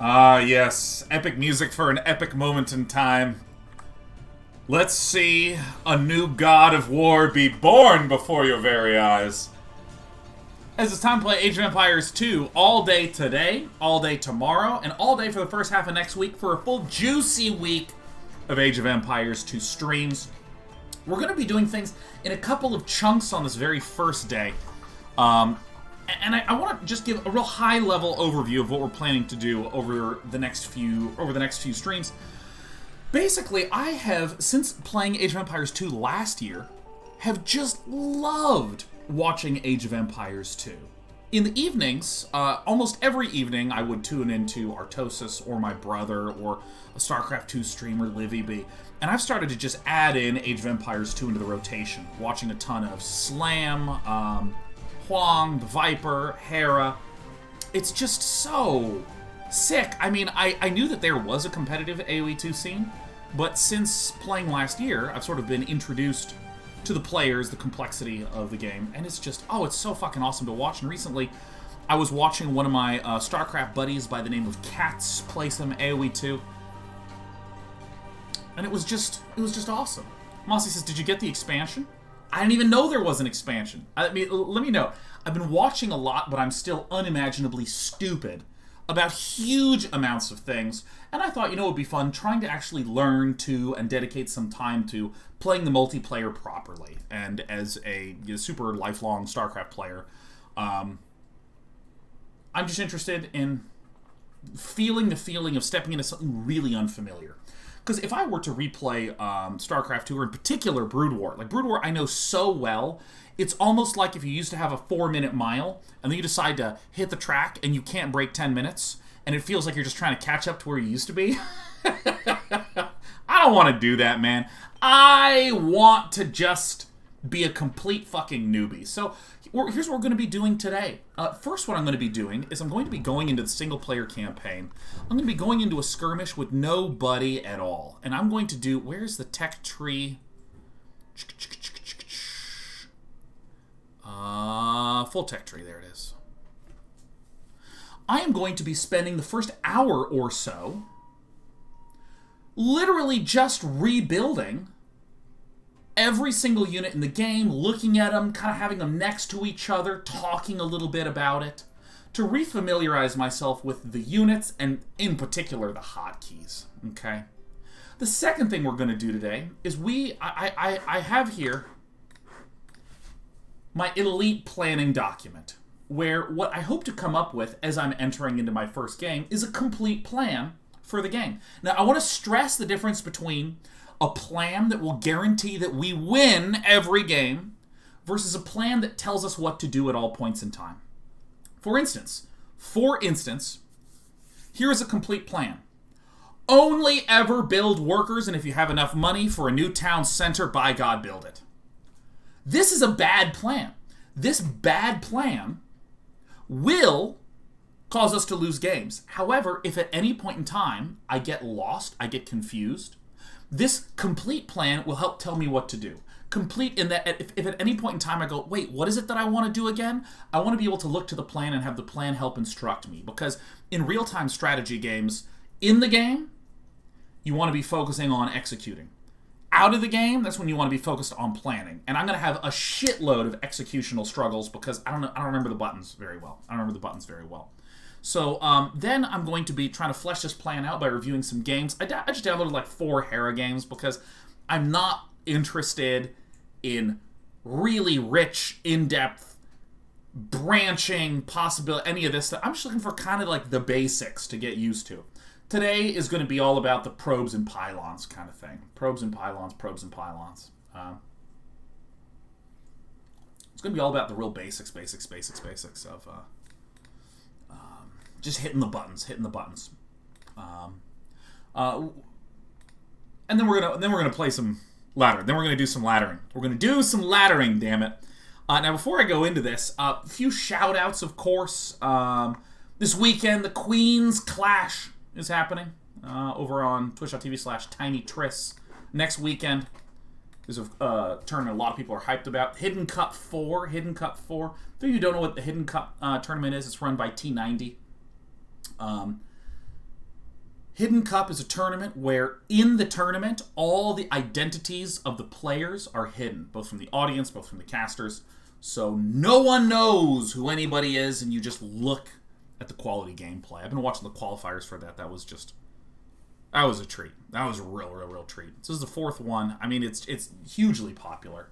Ah, yes. Epic music for an epic moment in time. Let's see a new god of war be born before your very eyes. As it's time to play Age of Empires 2 all day today, all day tomorrow, and all day for the first half of next week for a full juicy week of Age of Empires 2 streams. We're going to be doing things in a couple of chunks on this very first day. And I want to just give a real high-level overview of what we're planning to do over the next few streams. Basically, I have, since playing Age of Empires 2 last year, have just loved watching Age of Empires 2. In the evenings, almost every evening, I would tune into Artosis or my brother or a StarCraft 2 streamer, Livy B. And I've started to just add in Age of Empires 2 into the rotation, watching a ton of Slam, Huang, the Viper, Hera. It's just so sick. I mean, I knew that there was a competitive AoE 2 scene, but since playing last year, I've sort of been introduced to the players, the complexity of the game, and it's just, it's so fucking awesome to watch. And recently, I was watching one of my StarCraft buddies by the name of Katz play some AoE 2, and it was just awesome. Mossy says, did you get the expansion? I didn't even know there was an expansion. I mean, let me know. I've been watching a lot, but I'm still unimaginably stupid about huge amounts of things. And I thought, it would be fun trying to actually learn to and dedicate some time to playing the multiplayer properly. And as a super lifelong StarCraft player, I'm just interested in feeling the feeling of stepping into something really unfamiliar. Because if I were to replay StarCraft 2, or in particular Brood War, like Brood War I know so well, it's almost like if you used to have a 4-minute mile, and then you decide to hit the track, and you can't break 10 minutes, and it feels like you're just trying to catch up to where you used to be. I don't want to do that, man. I want to just be a complete fucking newbie. So here's what we're going to be doing today. First, what I'm going to be doing is I'm going to be going into the single-player campaign. I'm going to be going into a skirmish with nobody at all. And I'm going to do... Where's the tech tree? Full tech tree. There it is. I am going to be spending the first hour or so literally just rebuilding every single unit in the game, looking at them, kind of having them next to each other, talking a little bit about it, to refamiliarize myself with the units, and in particular, the hotkeys, okay? The second thing we're going to do today is I have here my elite planning document, where what I hope to come up with as I'm entering into my first game is a complete plan for the game. Now, I want to stress the difference between a plan that will guarantee that we win every game versus a plan that tells us what to do at all points in time. For instance, here is a complete plan. Only ever build workers, and if you have enough money for a new town center, by God, build it. This is a bad plan. This bad plan will cause us to lose games. However, if at any point in time I get lost, I get confused, this complete plan will help tell me what to do. Complete in that if at any point in time I go, wait, what is it that I want to do again? I want to be able to look to the plan and have the plan help instruct me. Because in real-time strategy games, in the game, you want to be focusing on executing. Out of the game, that's when you want to be focused on planning. And I'm going to have a shitload of executional struggles because I don't remember the buttons very well. So then I'm going to be trying to flesh this plan out by reviewing some games. I just downloaded like 4 Hera games because I'm not interested in really rich, in-depth, branching possibility, any of this stuff. I'm just looking for kind of like the basics to get used to. Today is going to be all about the probes and pylons kind of thing. Probes and pylons. It's going to be all about the real basics of just hitting the buttons. And then we're gonna play some ladder. Then we're gonna do some laddering. Damn it! Now before I go into this, a few shout outs, of course. This weekend, the Queen's Clash is happening over on twitch.tv/tinytris. Next weekend, there's a tournament a lot of people are hyped about. Hidden Cup 4. For those of you who don't know what the Hidden Cup tournament is, it's run by T90. Hidden Cup is a tournament where in the tournament, all the identities of the players are hidden, both from the audience, both from the casters. So no one knows who anybody is, and you just look at the quality gameplay. I've been watching the qualifiers for that. That was a treat. That was a real treat. This is the 4th one. I mean, it's hugely popular.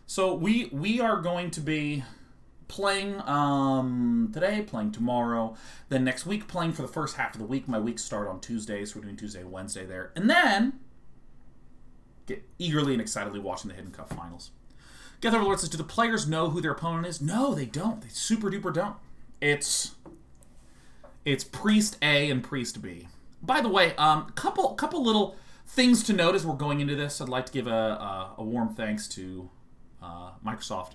So we are going to be playing today, playing tomorrow, then next week playing for the first half of the week. My weeks start on Tuesdays. So we're doing Tuesday, Wednesday there. And then get eagerly and excitedly watching the Hidden Cup finals. Geth Overlord says, do the players know who their opponent is? No, they don't. They super duper don't. It's Priest A and Priest B. By the way, couple little things to note as we're going into this. I'd like to give a warm thanks to Microsoft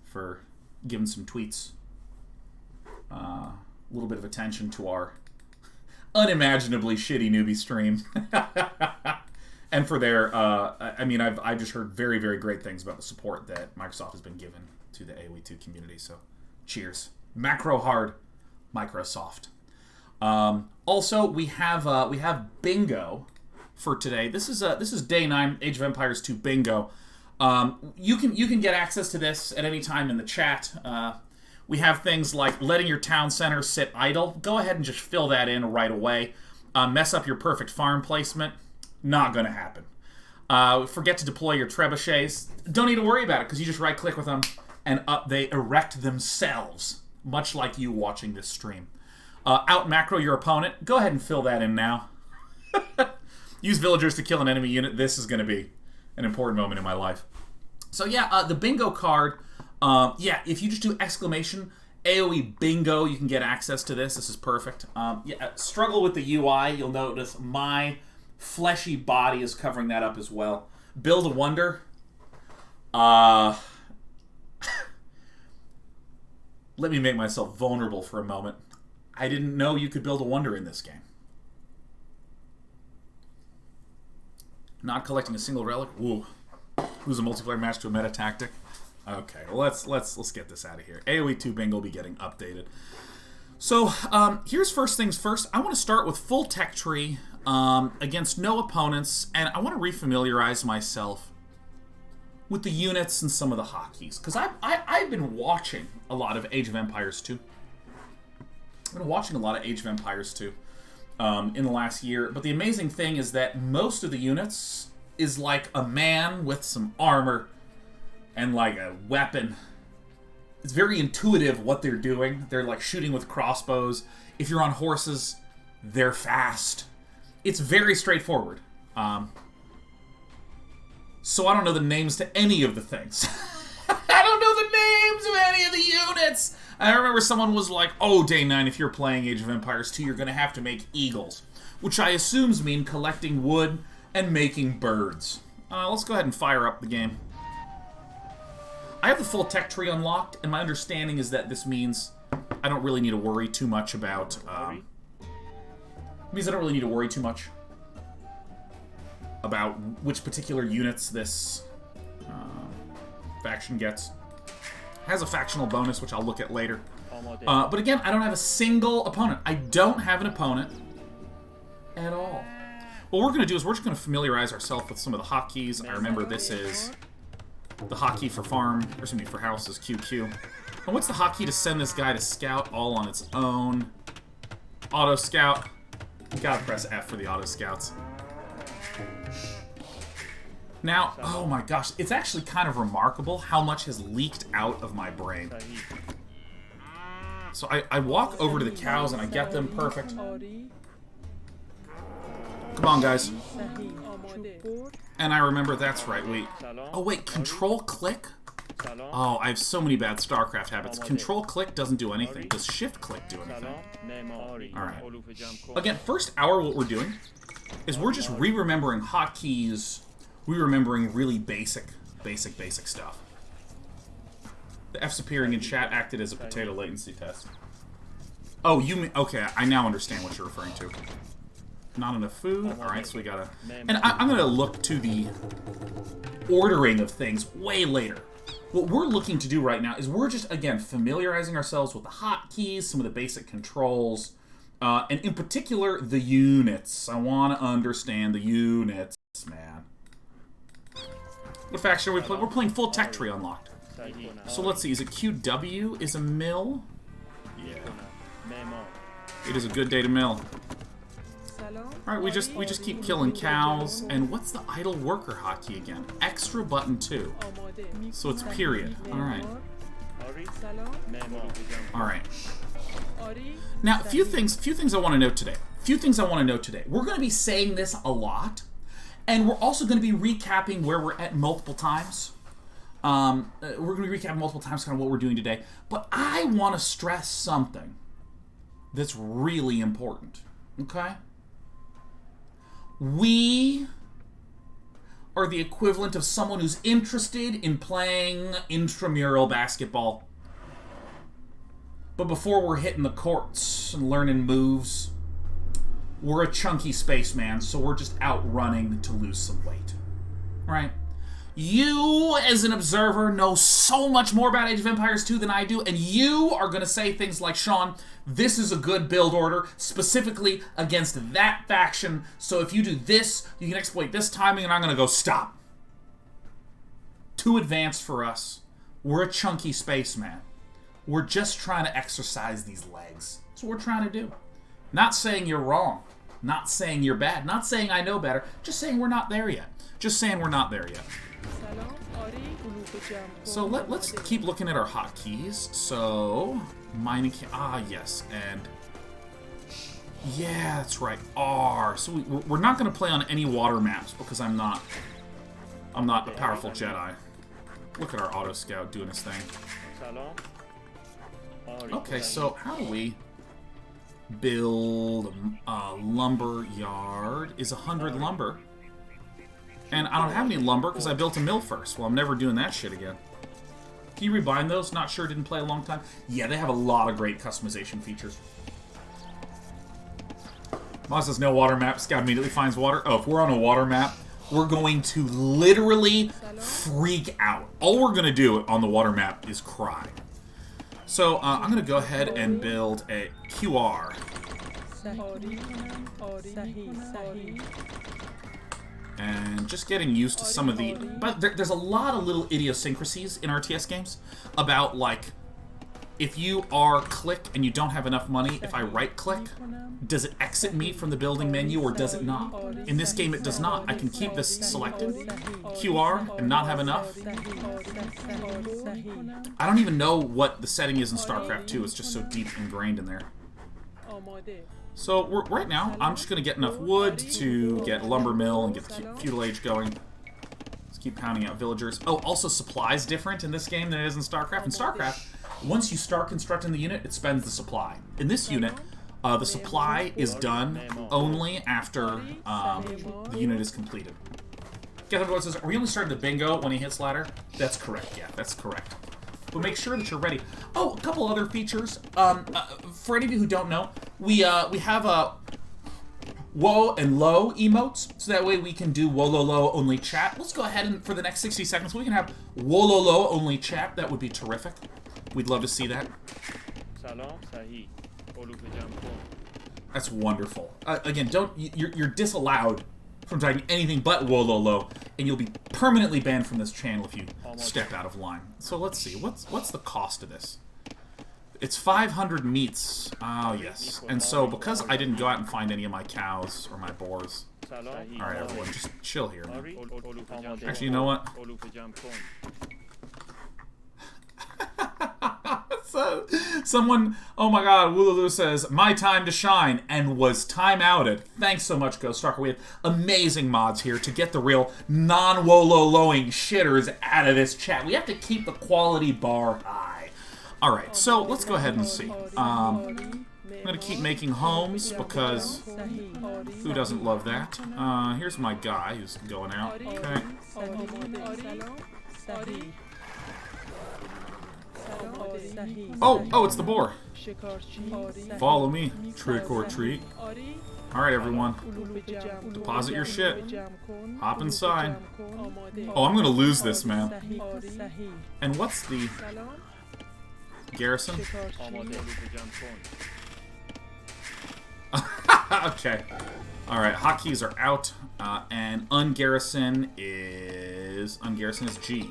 for giving some tweets, a little bit of attention to our unimaginably shitty newbie stream. And for their, I mean, I've just heard very, very great things about the support that Microsoft has been given to the AoE 2 community. So, cheers, macro hard, Microsoft. Also, we have bingo for today. This is day 9, Age of Empires 2 bingo. You can get access to this at any time in the chat. We have things like letting your town center sit idle. Go ahead and just fill that in right away. Mess up your perfect farm placement. Not going to happen. Forget to deploy your trebuchets. Don't need to worry about it because you just right-click with them and they erect themselves, much like you watching this stream. Out macro your opponent. Go ahead and fill that in now. Use villagers to kill an enemy unit. This is going to be an important moment in my life. So yeah, the bingo card. Yeah, if you just do exclamation AoE bingo, you can get access to this. This is perfect. Yeah, struggle with the UI. You'll notice my fleshy body is covering that up as well. Build a wonder. Let me make myself vulnerable for a moment. I didn't know you could build a wonder in this game. Not collecting a single relic. Ooh. Lose a multiplayer match to a meta tactic. Okay, well let's get this out of here. AoE 2 bingo will be getting updated. So here's first things first. I want to start with full tech tree against no opponents, and I want to refamiliarize myself with the units and some of the hotkeys, because I've been watching a lot of Age of Empires 2. I've been watching a lot of Age of Empires 2 in the last year, but the amazing thing is that most of the units is like a man with some armor and like a weapon. It's very intuitive what they're doing. They're like shooting with crossbows. If you're on horses, they're fast. It's very straightforward. So I don't know the names to any of the things. I don't know the names of any of the units. I remember someone was like, oh, day 9, if you're playing Age of Empires 2, you're going to have to make eagles. Which I assumes mean collecting wood and making birds. Let's go ahead and fire up the game. I have the full tech tree unlocked, and my understanding is that this means I don't really need to worry too much about... means I don't really need to worry too much about which particular units this faction gets. Has a factional bonus, which I'll look at later. But again, I don't have a single opponent. I don't have an opponent at all. What we're going to do is we're just going to familiarize ourselves with some of the hotkeys. I remember this is the hotkey for farm, or excuse me, for house is QQ. And what's the hotkey to send this guy to scout all on its own? Auto scout. You gotta press F for the auto scouts. Now, oh my gosh, it's actually kind of remarkable how much has leaked out of my brain. So I walk over to the cows and I get them perfect. Come on, guys. And I remember, that's right, wait. Oh wait, control click? Oh, I have so many bad StarCraft habits. Control click doesn't do anything. Does shift click do anything? Alright. Again, first hour what we're doing is we're just re-remembering hotkeys, re-remembering really basic stuff. The F's appearing in chat acted as a potato latency test. Oh, you mean... Okay, I now understand what you're referring to. Not enough food. Alright, so we gotta... And I'm gonna look to the ordering of things way later. what we're looking to do right now is we're just, again, familiarizing ourselves with the hotkeys, some of the basic controls, and in particular, the units. I want to understand the units, man. What faction are we playing? We're playing full tech tree unlocked. So let's see, is it QW is a mill? Yeah. It is a good day to mill. Alright, we just keep killing cows. And what's the idle worker hotkey again? Extra button 2. So it's period. Alright. Alright. Now, a few things I want to note today. We're going to be saying this a lot, and we're also going to be recapping where we're at multiple times. We're going to recap multiple times kind of what we're doing today. But I want to stress something that's really important. Okay? We are the equivalent of someone who's interested in playing intramural basketball. But before we're hitting the courts and learning moves, we're a chunky spaceman, so we're just out running to lose some weight. Right? You, as an observer, know so much more about Age of Empires 2 than I do, and you are going to say things like, Sean, this is a good build order, specifically against that faction, so if you do this, you can exploit this timing, and I'm going to go, stop. Too advanced for us. We're a chunky spaceman. We're just trying to exercise these legs. That's what we're trying to do. Not saying you're wrong. Not saying you're bad. Not saying I know better. Just saying we're not there yet. Just saying we're not there yet. So let's keep looking at our hotkeys. So, mining... yes. And... yeah, that's right. R. So we're not going to play on any water maps because I'm not a powerful Jedi. Look at our auto scout doing his thing. Okay, so how do we build a lumber yard? Is 100 lumber? And I don't have any lumber because I built a mill first. Well, I'm never doing that shit again. Can you rebind those? Not sure, didn't play a long time. Yeah, they have a lot of great customization features. Moz says no water map. Scout immediately finds water. Oh, if we're on a water map, we're going to literally freak out. All we're going to do on the water map is cry. So, I'm going to go ahead and build a QR. And just getting used to some of the... but there's a lot of little idiosyncrasies in RTS games about, like, if you are click and you don't have enough money, if I right-click, does it exit me from the building menu or does it not? In this game, it does not. I can keep this selected, QR, and not have enough. I don't even know what the setting is in StarCraft 2. It's just so deep ingrained in there. So right now, I'm just going to get enough wood to get a lumber mill and get the feudal age going. Let's keep pounding out villagers. Oh, also supply's different in this game than it is in StarCraft. In StarCraft, once you start constructing the unit, it spends the supply. In this unit, the supply is done only after the unit is completed. Kevin says, are we only starting the bingo when he hits ladder? That's correct, yeah, that's correct. But make sure that you're ready. Oh, a couple other features. For any of you who don't know, we have a whoa and low emotes, so that way we can do whoa low low only chat. Let's go ahead and for the next 60 seconds we can have whoa low low only chat. That would be terrific. We'd love to see that. That's wonderful. Again, you're disallowed from typing anything but whoa low low, and you'll be permanently banned from this channel if you step out of line. So let's see, what's the cost of this? It's 500 meats. Oh yes. And so because I didn't go out and find any of my cows or my boars. Alright everyone, just chill here, man. Actually, you know what? So, someone, oh my god, Wooloo says, my time to shine, and was time-outed. Thanks so much, Ghost Stalker. We have amazing mods here to get the real non-wolo-loing shitters out of this chat. We have to keep the quality bar high. Alright, so let's go ahead and see. I'm going to keep making homes, because who doesn't love that? Here's my guy who's going out. Okay. Oh, it's the boar. Follow me, trick or treat. Alright, everyone. Deposit your shit. Hop inside. Oh, I'm gonna lose this, man. And what's the garrison? Okay. Alright, hotkeys are out. And ungarrison is G.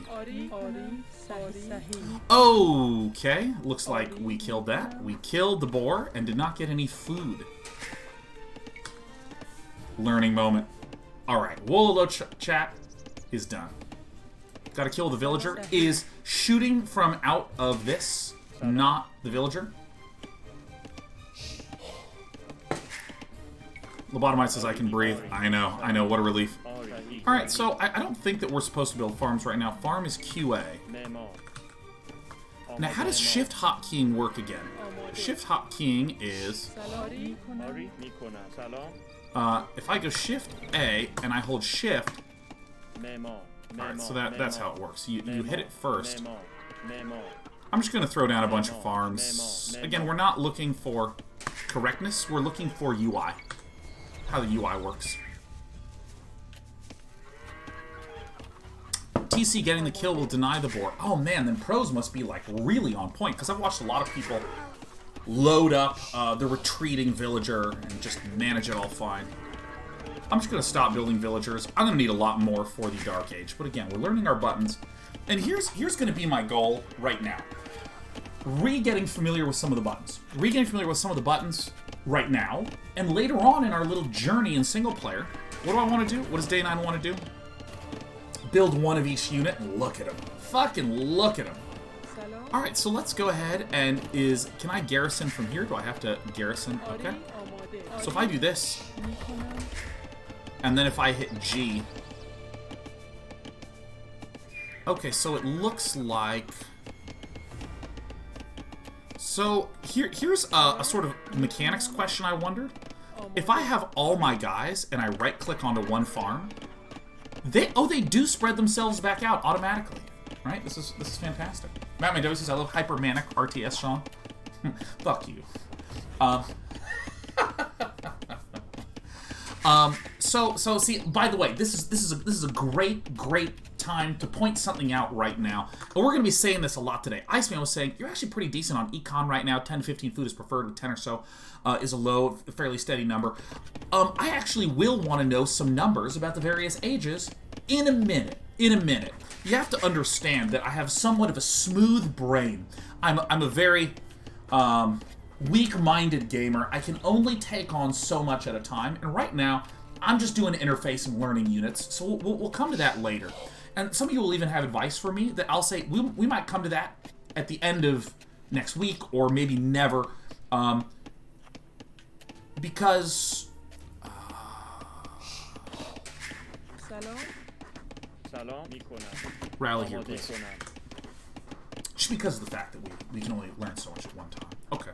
Okay. Looks like we killed that. We killed the boar and did not get any food. Learning moment. Alright, Wololo chat is done. Gotta kill the villager. Is shooting from out of this not the villager? Lobotomite says I can breathe. I know, what a relief. Alright, so I don't think that we're supposed to build farms right now. Farm is QA. Now, how does shift hotkeying work again? Shift hotkeying is... if I go shift A and I hold shift... Alright, so that's how it works. You hit it first. I'm just going to throw down a bunch of farms. Again, we're not looking for correctness. We're looking for UI. How the UI works. TC getting the kill will deny the boar. Oh man, then pros must be like really on point, because I've watched a lot of people load up the retreating villager and just manage it all fine. I'm just going to stop building villagers. I'm going to need a lot more for the Dark Age, but again, we're learning our buttons. And here's going to be my goal right now. Re-getting familiar with some of the buttons. Re-getting familiar with some of the buttons right now, and later on in our little journey in single player, what do I want to do? What does Day 9 want to do? Build one of each unit, and look at him. Fucking look at him. Alright, so let's go ahead and can I garrison from here? Do I have to garrison? Okay. So if I do this, and then if I hit G, okay, so it looks like... So, here's a sort of mechanics question I wondered. If I have all my guys and I right-click onto one farm, they do spread themselves back out automatically. Right? This is fantastic. Matt Mendoza says, I love Hypermanic RTS, Sean. Fuck you. So see, by the way, this is a great time to point something out right now. And we're going to be saying this a lot today. Iceman was saying, you're actually pretty decent on econ right now. 10 to 15 food is preferred, with 10 or so is a low, fairly steady number. I actually will want to know some numbers about the various ages in a minute. You have to understand that I have somewhat of a smooth brain. I'm a very weak-minded gamer. I can only take on so much at a time, and right now, I'm just doing interface and learning units, so we'll come to that later. And some of you will even have advice for me that I'll say, we might come to that at the end of next week, or maybe never, because... Rally here, please. Just because of the fact that we can only learn so much at one time. Okay.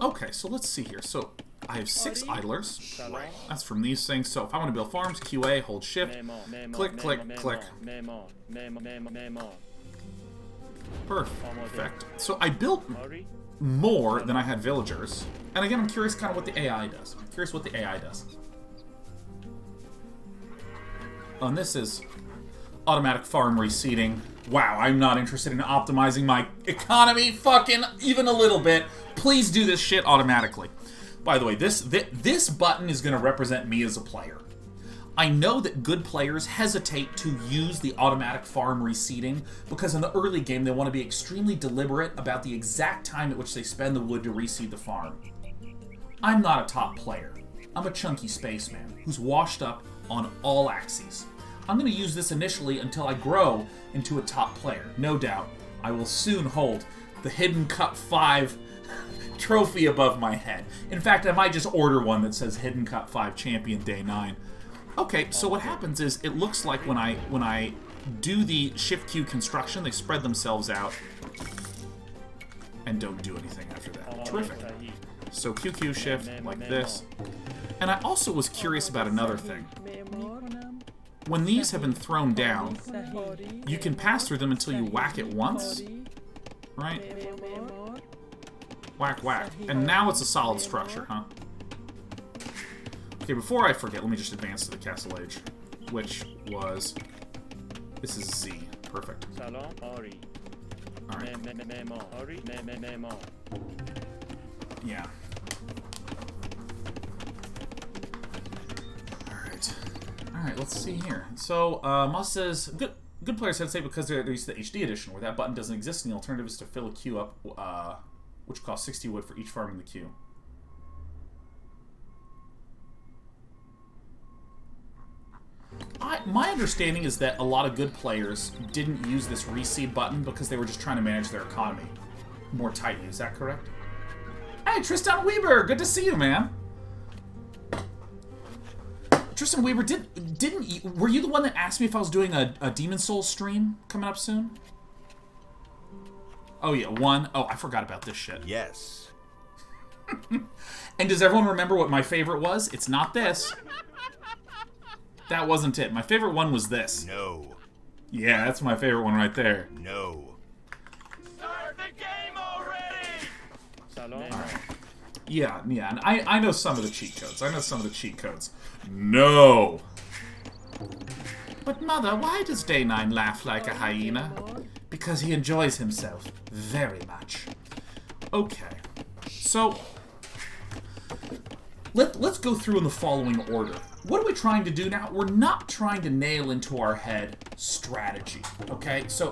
Okay, so let's see here. So I have 6 idlers. That's from these things. So if I want to build farms, QA, hold shift, click, click, click. Perfect. So I built more than I had villagers. And again, I'm curious kind of what the AI does. Oh, and this is automatic farm reseeding. Wow, I'm not interested in optimizing my economy fucking even a little bit. Please do this shit automatically. By the way, this button is going to represent me as a player. I know that good players hesitate to use the automatic farm reseeding because in the early game they want to be extremely deliberate about the exact time at which they spend the wood to reseed the farm. I'm not a top player. I'm a chunky spaceman who's washed up on all axes. I'm going to use this initially until I grow into a top player. No doubt, I will soon hold the Hidden Cup 5 trophy above my head. In fact, I might just order one that says Hidden Cup 5 Champion Day 9. Okay, so what happens is, it looks like when I do the Shift Q construction, they spread themselves out and don't do anything after that. Terrific. So QQ shift like this. And I also was curious about another thing. when these have been thrown down, you can pass through them until you whack it once, right? Whack, whack. And now it's a solid structure, huh? Okay, before I forget, let me just advance to the Castle Age, which was... This is Z. Perfect. Alright. Yeah. Alright, let's see here. So, Moss says, good players had to say because they're used to the HD edition, where that button doesn't exist, and the alternative is to fill a queue up, which costs 60 wood for each farm in the queue. My understanding is that a lot of good players didn't use this reseed button because they were just trying to manage their economy more tightly. Is that correct? Hey, Tristan Weber! Good to see you, man! Tristan Weber, were you the one that asked me if I was doing a Demon Souls stream coming up soon? Oh yeah, one. Oh, I forgot about this shit. Yes. And does everyone remember what my favorite was? It's not this. That wasn't it. My favorite one was this. No. Yeah, that's my favorite one right there. No. Start the game already! Alright. Yeah, and I know some of the cheat codes. No! But Mother, why does Day 9 laugh like a hyena? Because he enjoys himself very much. Okay. So, let's go through in the following order. What are we trying to do now? We're not trying to nail into our head strategy, okay? So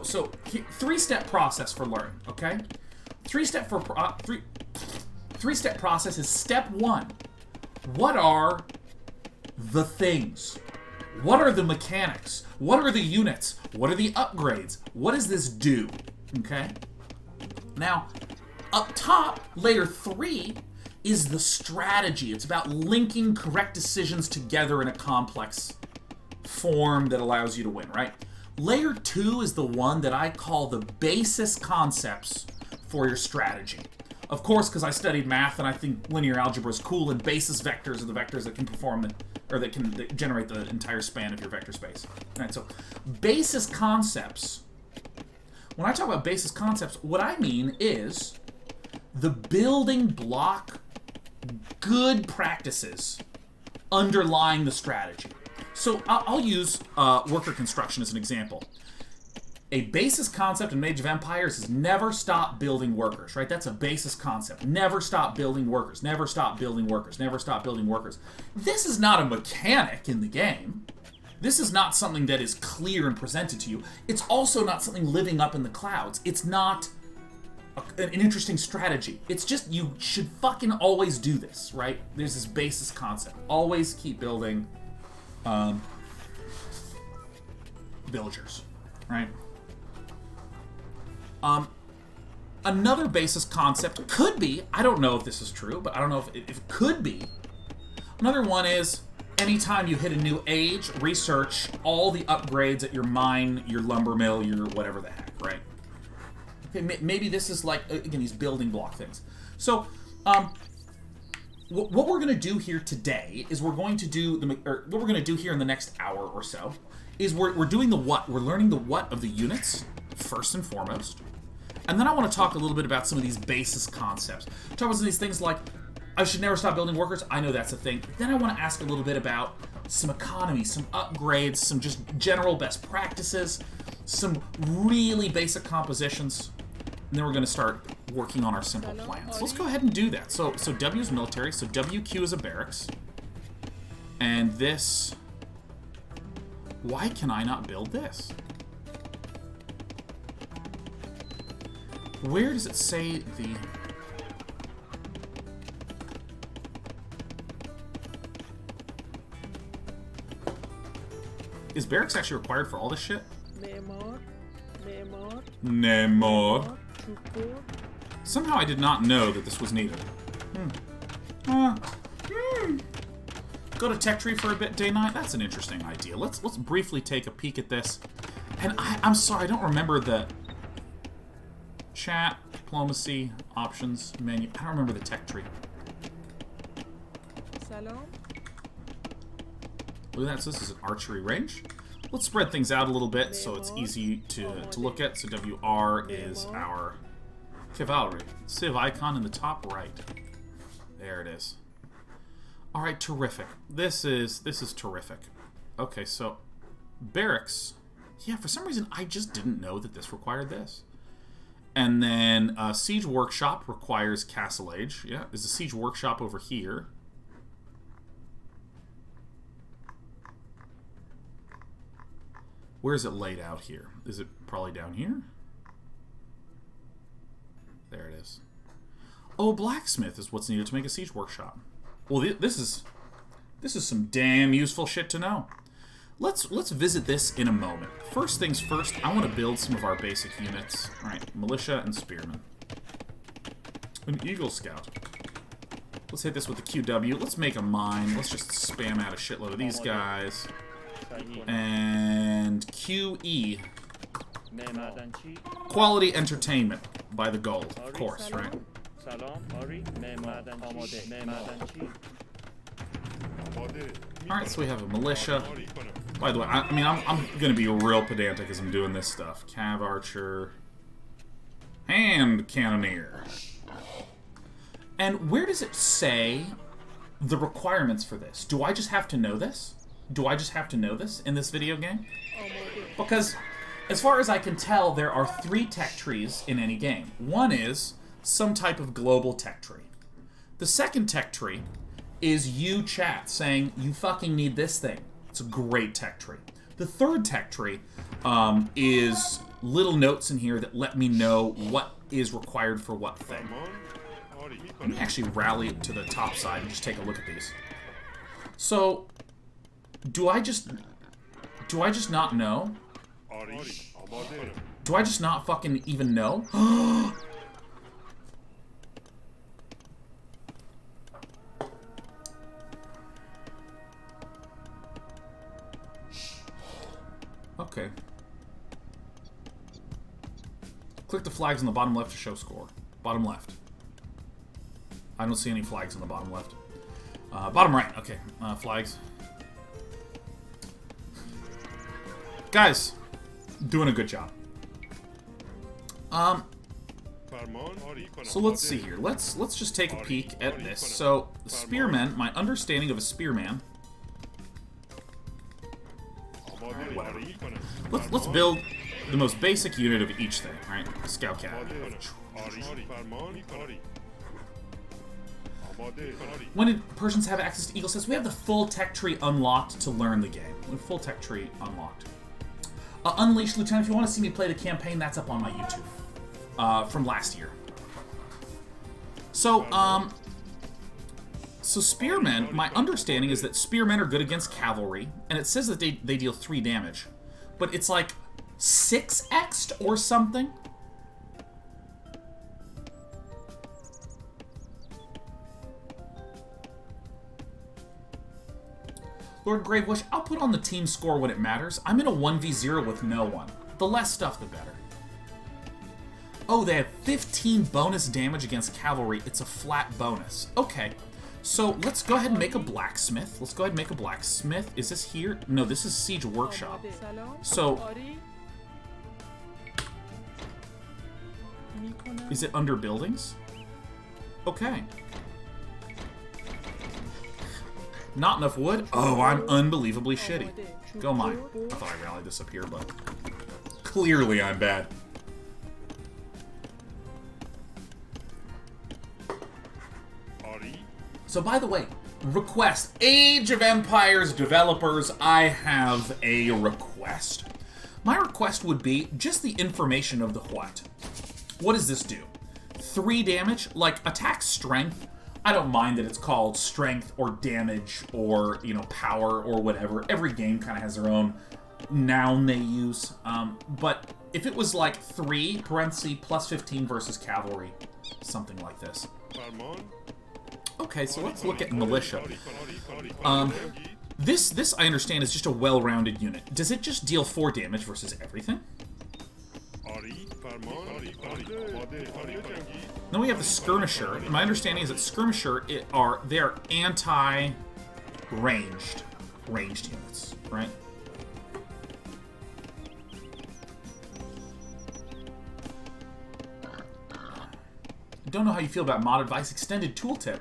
three-step process for learning, okay? Three-step process is step one. What are the things? What are the mechanics? What are the units? What are the upgrades? What does this do? Okay? Now, up top, layer 3 is the strategy. It's about linking correct decisions together in a complex form that allows you to win, right? Layer 2 is the one that I call the basis concepts for your strategy. Of course, because I studied math and I think linear algebra is cool, and basis vectors are the vectors that can perform that generate the entire span of your vector space. All right, so basis concepts. When I talk about basis concepts, what I mean is the building block good practices underlying the strategy. So I'll use worker construction as an example. A basis concept in Mage of Empires is never stop building workers, right? That's a basis concept. Never stop building workers. Never stop building workers. Never stop building workers. This is not a mechanic in the game. This is not something that is clear and presented to you. It's also not something living up in the clouds. It's not an interesting strategy. It's just you should fucking always do this, right? There's this basis concept. Always keep building villagers, right? Another basis concept could be, I don't know if this is true, but I don't know if it could be. Another one is, anytime you hit a new age, research all the upgrades at your mine, your lumber mill, your whatever the heck, right? Okay, maybe this is like, again, these building block things. So, what we're going to do here today is we're going to do, what we're going to do here in the next hour or so, is we're doing the what. We're learning the what of the units, first and foremost. And then I want to talk a little bit about some of these basis concepts. Talk about some of these things like, I should never stop building workers. I know that's a thing. Then I want to ask a little bit about some economy, some upgrades, some just general best practices, some really basic compositions. And then we're going to start working on our simple plans. So let's go ahead and do that. So W is military. So WQ is a barracks. And this... Why can I not build this? Where does it say the... Is barracks actually required for all this shit? Nemor. Somehow I did not know that this was needed. Go to tech tree for a bit, day 9. That's an interesting idea. Let's briefly take a peek at this. And I'm sorry, I don't remember the chat, diplomacy, options, menu. I don't remember the tech tree. Salam. Look at that. So this is an archery range. Let's spread things out a little bit so it's easy to look at. So WR is our cavalry. Civ icon in the top right. There it is. All right, terrific. This is terrific. Okay, so barracks. Yeah, for some reason I just didn't know that this required this. And then siege workshop requires castle age. Yeah, there's a siege workshop over here. Where is it laid out here? Is it probably down here? There it is. Oh, blacksmith is what's needed to make a siege workshop. Well, this is some damn useful shit to know. Let's visit this in a moment. First things first, I want to build some of our basic units. All right, militia and spearmen. An Eagle Scout. Let's hit this with the QW. Let's make a mine. Let's just spam out a shitload of these guys. And QE. Quality entertainment by the gold, of course, right? Alright, so we have a militia. By the way, I mean, I'm going to be real pedantic as I'm doing this stuff. Cav Archer. Hand Cannoneer. And where does it say the requirements for this? Do I just have to know this? Do I just have to know this in this video game? Because, as far as I can tell, there are 3 tech trees in any game. One is some type of global tech tree. The second tech tree is you, chat, saying, you fucking need this thing. It's a great tech tree. The third tech tree is little notes in here that let me know what is required for what thing. Let me actually rally to the top side and just take a look at these. So, do I just not know? Do I just not fucking even know? Okay. Click the flags on the bottom left to show score. Bottom left. I don't see any flags on the bottom left. Bottom right. Okay. Flags. Guys, doing a good job. So let's see here. Let's just take a peek at this. So the spearmen, my understanding of a spearman. Whatever. Let's build the most basic unit of each thing, right? Scout cat. When did Persians have access to Eagle Sets? We have the full tech tree unlocked to learn the game. We have full tech tree unlocked. Unleashed Lieutenant, if you want to see me play the campaign, that's up on my YouTube. From last year. So, so spearmen, my understanding is that spearmen are good against cavalry, and it says that they deal 3 damage. But it's like 6x'd or something? Lord Gravewish, I'll put on the team score when it matters. I'm in a 1v0 with no one. The less stuff, the better. Oh, they have 15 bonus damage against cavalry. It's a flat bonus. Okay, so let's go ahead and make a blacksmith. Let's go ahead and make a blacksmith. Is this here? No, this is siege workshop. So, is it under buildings? Okay. Not enough wood? Oh, I'm unbelievably shitty. Go mine. I thought I rallied this up here, but clearly I'm bad. So, by the way, request. Age of Empires developers, I have a request. My request would be just the information of the what. What does this do? 3 damage? Like, attack strength? I don't mind that it's called strength or damage or, you know, power or whatever. Every game kind of has their own noun they use. But if it was like 3, parenthesis, plus 15 versus cavalry, something like this. Okay, so let's look at militia. This I understand is just a well-rounded unit. Does it just deal 4 damage versus everything? Then we have the Skirmisher. My understanding is that Skirmisher they are anti-ranged units, right? don't know how you feel about mod advice. Extended tooltip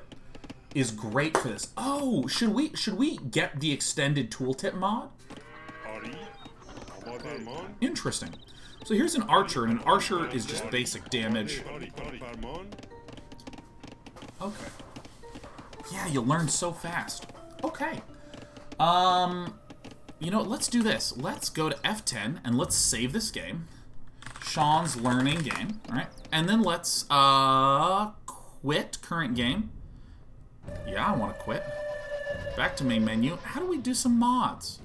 is great for this. Oh, should we get the extended tooltip mod? Interesting. So here's an archer, and an archer is just basic damage. Okay. Yeah, you learn so fast. Okay. You know what, let's do this. Let's go to F10, and let's save this game. Sean's learning game, alright? And then let's, quit current game. Yeah, I want to quit. Back to main menu. How do we do some mods?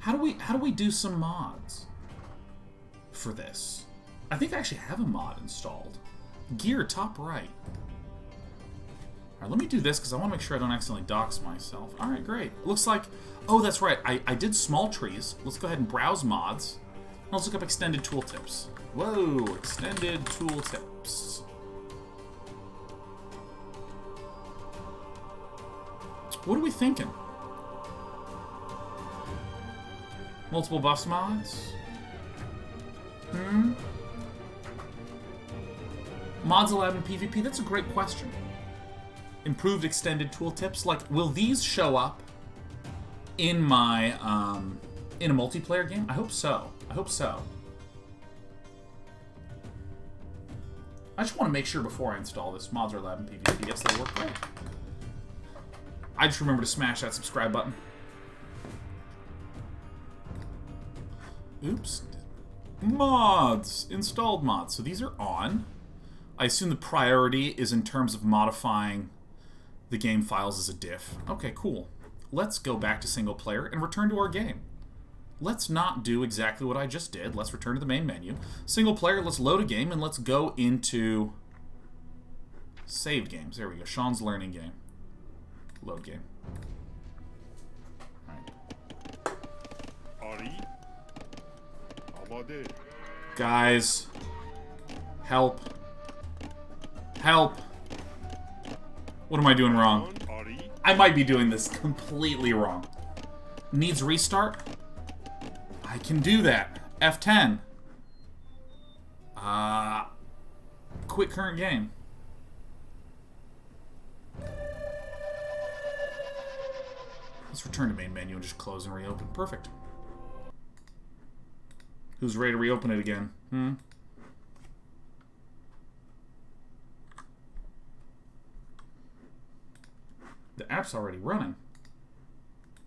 How do we do some mods for this? I think I actually have a mod installed. Gear, top right. Alright, let me do this because I want to make sure I don't accidentally dox myself. Alright, great. It looks like... Oh, that's right. I did small trees. Let's go ahead and browse mods. And let's look up extended tooltips. Whoa, extended tooltips. What are we thinking? Multiple buffs mods? Mods allowed in PvP? That's a great question. Improved extended tooltips? Like, will these show up in my, in a multiplayer game? I hope so. I hope so. I just want to make sure before I install this, mods are allowed in PvP. Yes, they work great. I just remember to smash that subscribe button. Oops. Mods. Installed mods. So these are on. I assume the priority is in terms of modifying the game files as a diff. Okay, cool. Let's go back to single player and return to our game. Let's not do exactly what I just did. Let's return to the main menu. Single player, let's load a game, and let's go into saved games. There we go. Sean's learning game. Load game. Alright. Guys. Help. Help. What am I doing wrong? I might be doing this completely wrong. Needs restart? I can do that. F10. Quit current game. Let's return to main menu and just close and reopen. Perfect. Who's ready to reopen it again? The app's already running.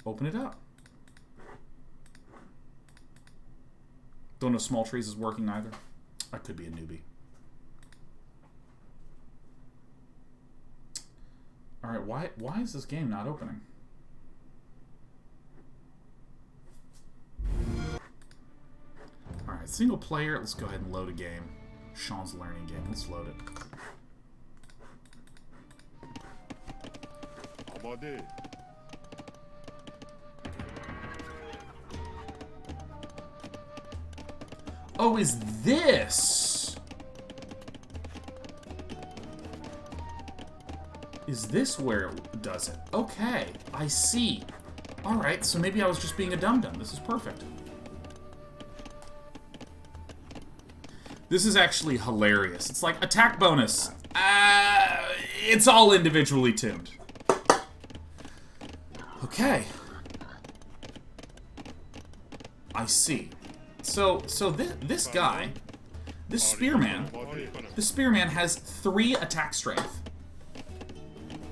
Open it up. Don't know small trees is working either. I could be a newbie. Alright, why is this game not opening? Alright, single player. Let's go ahead and load a game. Sean's learning game. Let's load it. Oh, is this? Is this where it does it? Okay, I see. Alright, so maybe I was just being a dum-dum. This is perfect. This is actually hilarious. It's like attack bonus. It's all individually tuned. Okay. I see. So this guy, this Spearman has 3 attack strength.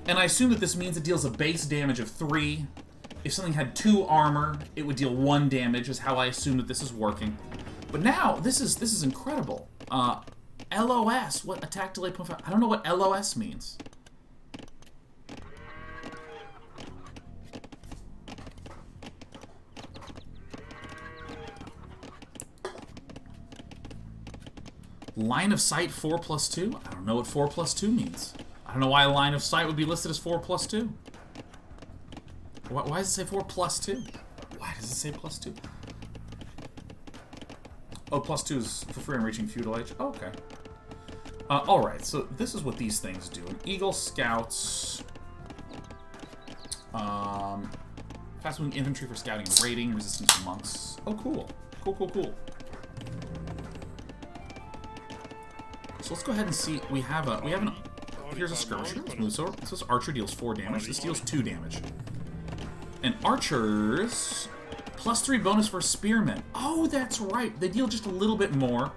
And I assume that this means it deals a base damage of 3. If something had 2 armor, it would deal 1 damage, is how I assume that this is working. But now, this is incredible. LOS, what attack delay 0.5? I don't know what LOS means. Line of sight 4+2? I don't know what 4+2 means. I don't know why a line of sight would be listed as 4+2. Why does it say 4+2? Why does it say +2? Oh, +2 is for free on reaching feudal age? Oh, okay. Alright, so this is what these things do. Eagle Scouts. Fast-moving infantry for scouting and raiding. Resistance to monks. Oh, cool. Cool. So let's go ahead and see. We have an. Here's a skirmisher. Let's move over. So this archer deals 4 damage. This deals 2 damage. And archers +3 bonus for spearmen. Oh, that's right. They deal just a little bit more.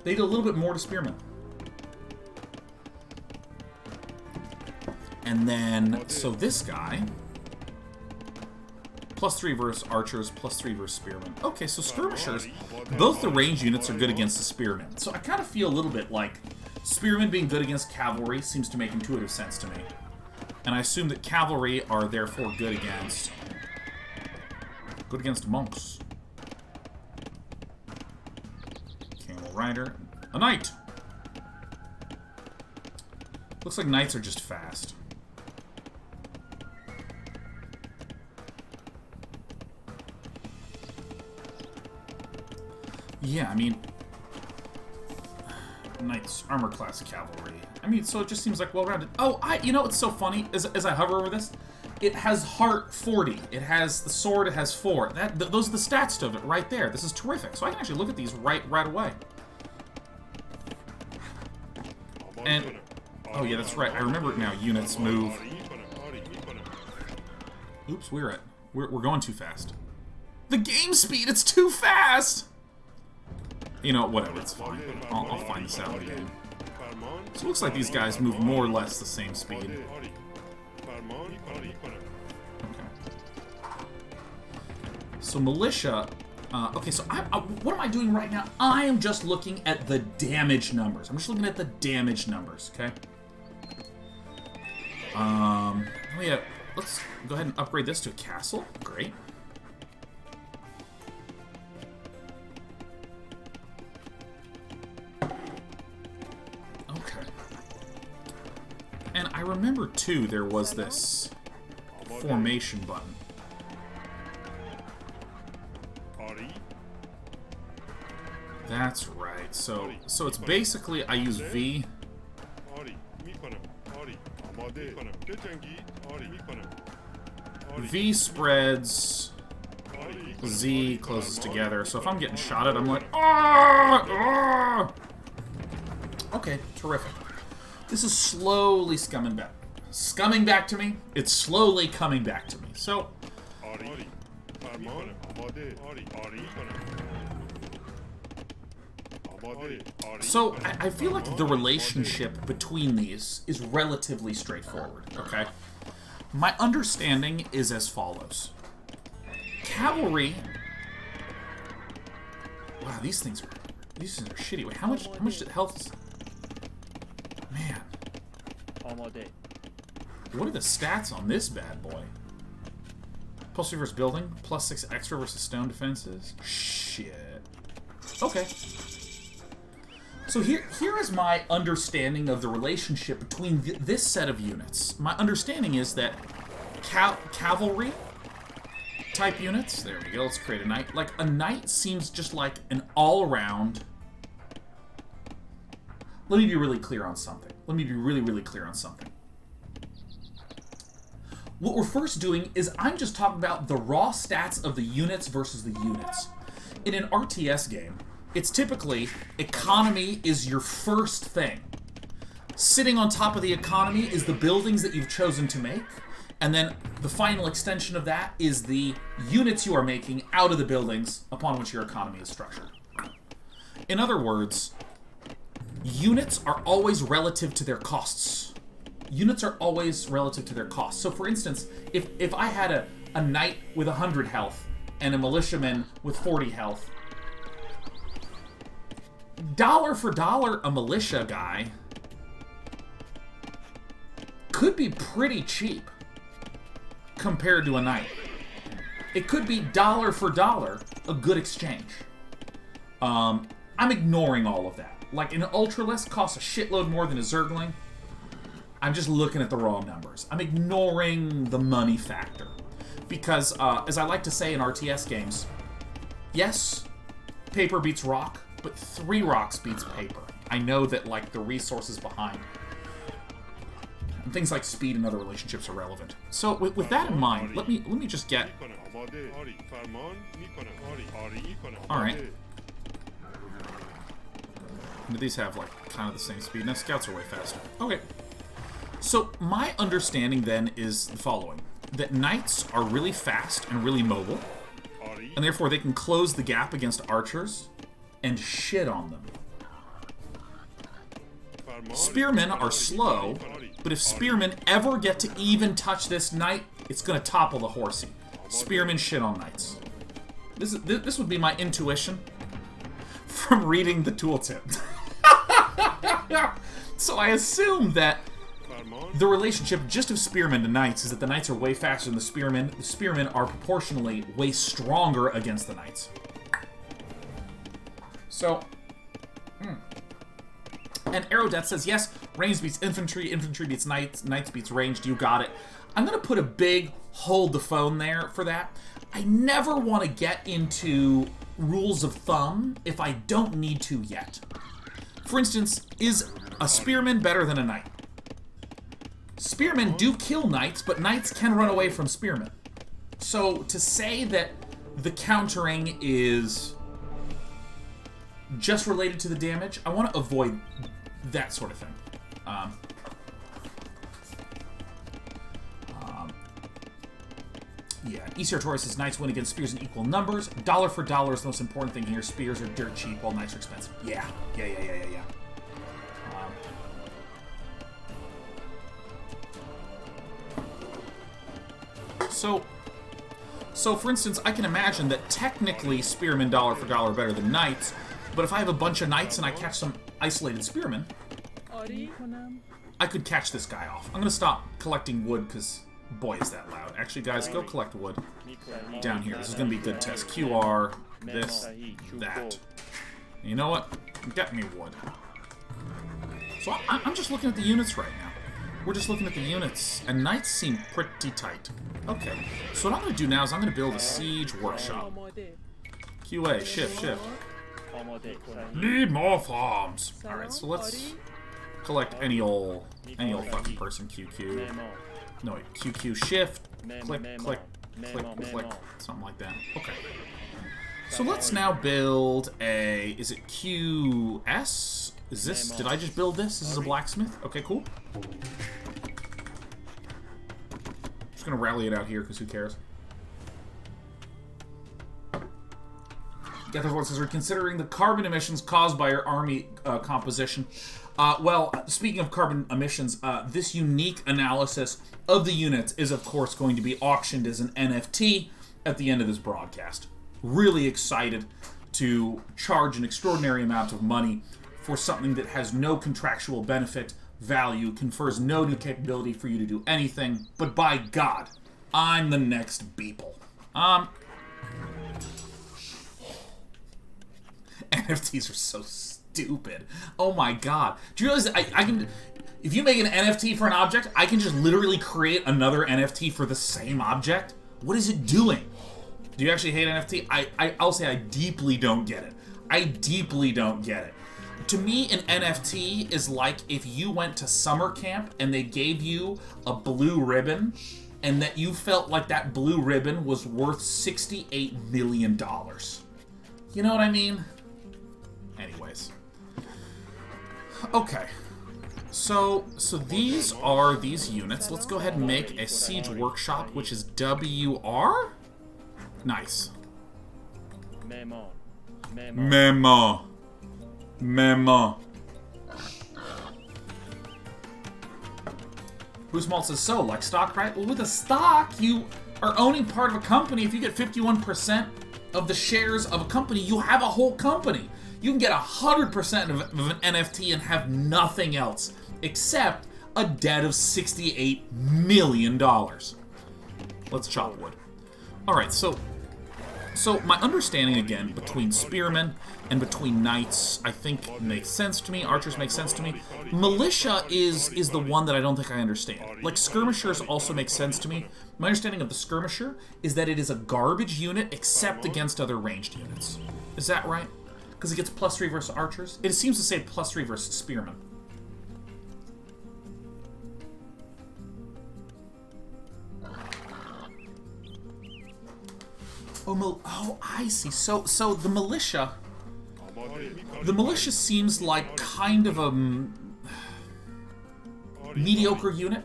They do a little bit more to spearmen. And then, so this guy, +3 versus archers, +3 versus spearmen. Okay, so skirmishers, both the range units are good against the spearmen. So I kind of feel a little bit like spearmen being good against cavalry seems to make intuitive sense to me. And I assume that cavalry are therefore good against monks. Camel rider. A knight! Looks like knights are just fast. Yeah, I mean, knights, armor class cavalry. I mean, so it just seems like well-rounded. Oh, you know what's so funny? As I hover over this, it has heart 40. It has the sword. It has 4. Those are the stats of it right there. This is terrific. So I can actually look at these right away. And oh yeah, that's right. I remember it now. Units move. Oops, we're going too fast. The game speed. It's too fast. You know, whatever, it's fine. I'll find this out in the game. So it looks like these guys move more or less the same speed. Okay. So militia... okay, so what am I doing right now? I am just looking at the damage numbers. I'm just looking at the damage numbers, okay? Oh yeah, let's go ahead and upgrade this to a castle. Great. And I remember, too, there was this formation button. That's right. So it's basically, I use V. V spreads, Z closes together. So if I'm getting shot at, I'm like, ah! Ah! Okay, terrific. This is slowly coming back to me. It's slowly coming back to me. So I feel like the relationship between these is relatively straightforward, okay? My understanding is as follows. Cavalry... Wow, these things are shitty. Wait, how much health is... Man. What are the stats on this bad boy? +3 versus building, +6 extra versus stone defenses. Shit. Okay. So here is my understanding of the relationship between this set of units. My understanding is that cavalry type units, there we go, let's create a knight. Like, a knight seems just like an all-around... Let me be really clear on something. Let me be really clear on something. What we're first doing is I'm just talking about the raw stats of the units versus the units. In an RTS game, it's typically economy is your first thing. Sitting on top of the economy is the buildings that you've chosen to make, and then the final extension of that is the units you are making out of the buildings upon which your economy is structured. In other words, units are always relative to their costs. Units are always relative to their costs. So for instance, if I had a knight with 100 health and a militiaman with 40 health, dollar for dollar, a militia guy could be pretty cheap compared to a knight. It could be dollar for dollar a good exchange. I'm ignoring all of that. Like, an Ultralisk costs a shitload more than a Zergling. I'm just looking at the raw numbers. I'm ignoring the money factor. Because, as I like to say in RTS games, yes, paper beats rock, but 3 rocks beats paper. I know that, like, the resources behind and things like speed and other relationships are relevant. So, with that in mind, let me just get... Alright. Do these have, like, kind of the same speed? No, scouts are way faster. Okay. So, my understanding, then, is the following. That knights are really fast and really mobile, and therefore they can close the gap against archers and shit on them. Spearmen are slow, but if spearmen ever get to even touch this knight, it's going to topple the horsey. Spearmen shit on knights. This would be my intuition from reading the tooltip. So I assume that the relationship just of spearmen to knights is that the knights are way faster than the spearmen. The spearmen are proportionally way stronger against the knights. So, And Arrow Death says, yes, range beats infantry, infantry beats knights, knights beats ranged, you got it. I'm going to put a big hold the phone there for that. I never want to get into rules of thumb if I don't need to yet. For instance, is a spearman better than a knight? Spearmen do kill knights, but knights can run away from spearmen. So to say that the countering is just related to the damage, I want to avoid that sort of thing. Yeah, ECR Torres says knights win against spears in equal numbers. Dollar for dollar is the most important thing here. Spears are dirt cheap while knights are expensive. Yeah. So for instance, I can imagine that technically spearmen dollar for dollar are better than knights, but if I have a bunch of knights and I catch some isolated spearmen, I could catch this guy off. I'm going to stop collecting wood because, boy, is that loud. Actually, guys, go collect wood down here. This is going to be a good test. QR, this, that. You know what? Get me wood. So I'm just looking at the units right now. We're just looking at the units, and knights seem pretty tight. Okay, so what I'm going to do now is I'm going to build a siege workshop. QA, shift. Need more farms. Alright, so let's collect any old fucking person. QQ. No, wait, QQ, shift, click, something like that. Okay. So let's now build a, is it QS? Is this, did I just build this? This is a blacksmith? Okay, cool. Just gonna rally it out here, because who cares? Getherford says, we're considering the carbon emissions caused by our army composition. Well, speaking of carbon emissions, this unique analysis of the units is, of course, going to be auctioned as an NFT at the end of this broadcast. Really excited to charge an extraordinary amount of money for something that has no contractual benefit, value, confers no new capability for you to do anything, but by God, I'm the next Beeple. NFTs are so stupid. Oh my God. Do you realize that I can... If you make an NFT for an object, I can just literally create another NFT for the same object? What is it doing? Do you actually hate NFT? I'll say I deeply don't get it. I deeply don't get it. To me, an NFT is like if you went to summer camp and they gave you a blue ribbon and that you felt like that blue ribbon was worth $68 million. You know what I mean? Anyways. Okay. So these are these units. Let's go ahead and make a siege workshop, which is WR? Nice. Memo. Bruce Malt says, so, like stock, right? Well, with a stock, you are owning part of a company. If you get 51% of the shares of a company, you have a whole company. You can get 100% of an NFT and have nothing else except a debt of $68 million. Let's chop wood. Alright, so my understanding, again, between spearmen and between knights, I think makes sense to me. Archers make sense to me. Militia is the one that I don't think I understand. Like, skirmishers also make sense to me. My understanding of the skirmisher is that it is a garbage unit except against other ranged units. Is that right? Because it gets +3 versus archers? It seems to say +3 versus spearmen. Oh, I see. So the militia The militia seems like kind of a mediocre unit.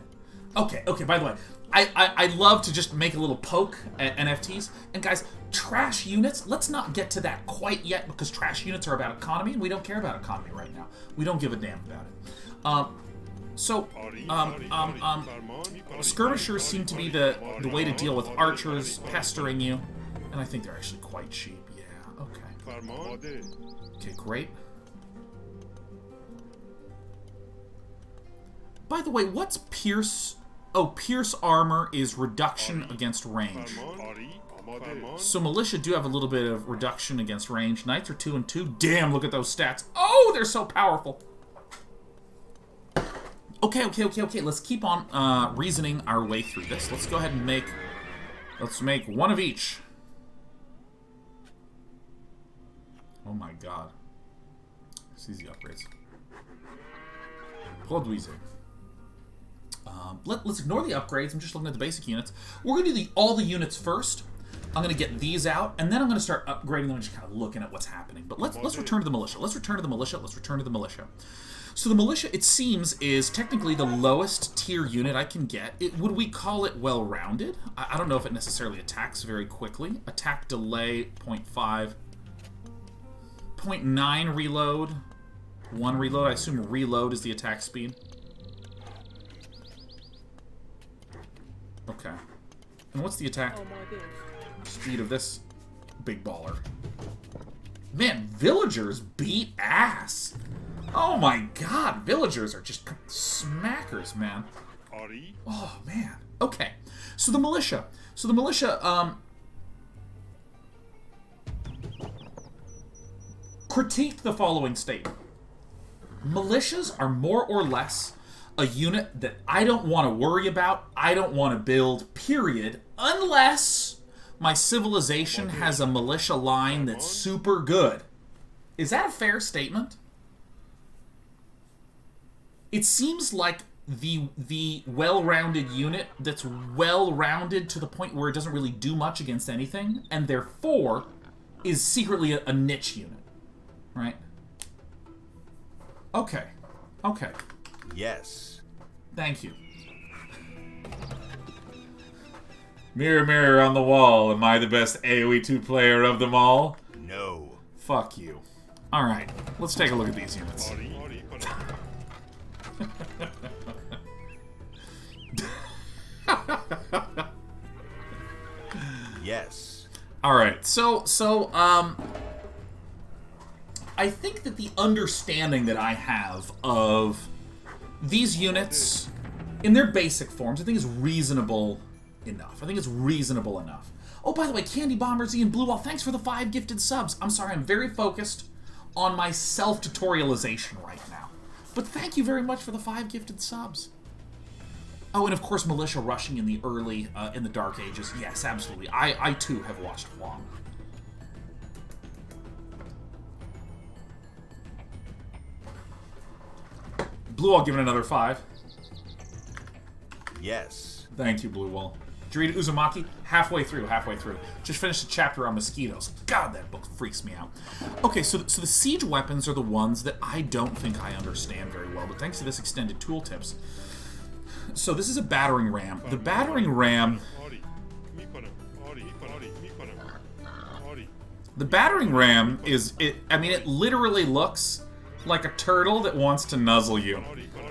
Okay, by the way, I love to just make a little poke at NFTs. And guys, trash units, let's not get to that quite yet, because trash units are about economy, and we don't care about economy right now. We don't give a damn about it. Skirmishers seem to be the way to deal with archers pestering you, and I think they're actually quite cheap. Yeah, okay. Okay, great. By the way, what's Pierce? Oh, Pierce armor is reduction against range. So Militia do have a little bit of reduction against range. Knights are 2 and 2. Damn, look at those stats. Oh, they're so powerful. Okay. Let's keep on reasoning our way through this. Let's go ahead and make... Let's make one of each. Oh my god. This is the upgrades. Produisez. Let's ignore the upgrades. I'm just looking at the basic units. We're going to do all the units first. I'm going to get these out, and then I'm going to start upgrading them and just kind of looking at what's happening. But let's return to the militia. Let's return to the militia. So the militia, it seems, is technically the lowest tier unit I can get. Would we call it well-rounded? I don't know if it necessarily attacks very quickly. Attack delay, 0.5. 0.9 reload. 1 reload. I assume reload is the attack speed. Okay. And what's the attack speed of this big baller? Man, villagers beat ass. Oh my god, villagers are just smackers, man. Oh man. Okay. So the militia. Critiqued the following statement. Militias are more or less a unit that I don't want to worry about, I don't want to build, period, unless my civilization has a militia line that's super good. Is that a fair statement? It seems like the well-rounded unit that's well-rounded to the point where it doesn't really do much against anything, and therefore is secretly a niche unit, right? Okay. Yes. Thank you. Mirror, mirror on the wall, am I the best AoE 2 player of them all? No. Fuck you. Alright, let's take a look at these units. Yes. Alright, so, I think that the understanding that I have of these units, in their basic forms, I think is reasonable enough. Oh, by the way, Candy Bombers, Ian Bluewall, thanks for the 5 gifted subs. I'm sorry, I'm very focused on my self-tutorialization right now. But thank you very much for the 5 gifted subs. Oh, and of course, Militia rushing in the early, in the Dark Ages. Yes, absolutely. I too have watched Huang. Blue Wall giving another 5. Yes. Thank you, Blue Wall. Did you read Uzumaki? Halfway through. Just finished a chapter on mosquitoes. God, that book freaks me out. Okay, so the siege weapons are the ones that I don't think I understand very well, but thanks to this extended tooltips. So this is a Battering Ram. The Battering Ram... The Battering Ram is... it literally looks like a turtle that wants to nuzzle you.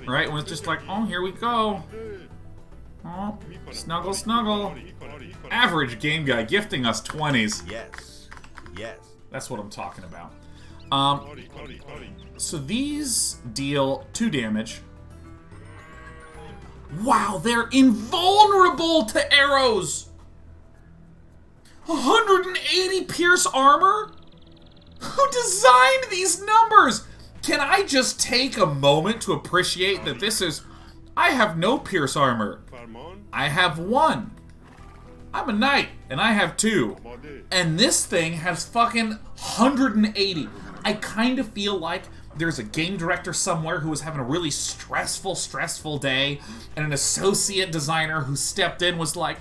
Right? When it's just like, oh, here we go. Oh, snuggle, snuggle. Average game guy gifting us 20s. Yes. That's what I'm talking about. So these deal 2 damage. Wow, they're invulnerable to arrows! 180 pierce armor? Who designed these numbers? Can I just take a moment to appreciate that this is... I have no pierce armor. I have 1. I'm a knight, and I have 2. And this thing has fucking 180. I kind of feel like there's a game director somewhere who was having a really stressful day, and an associate designer who stepped in was like,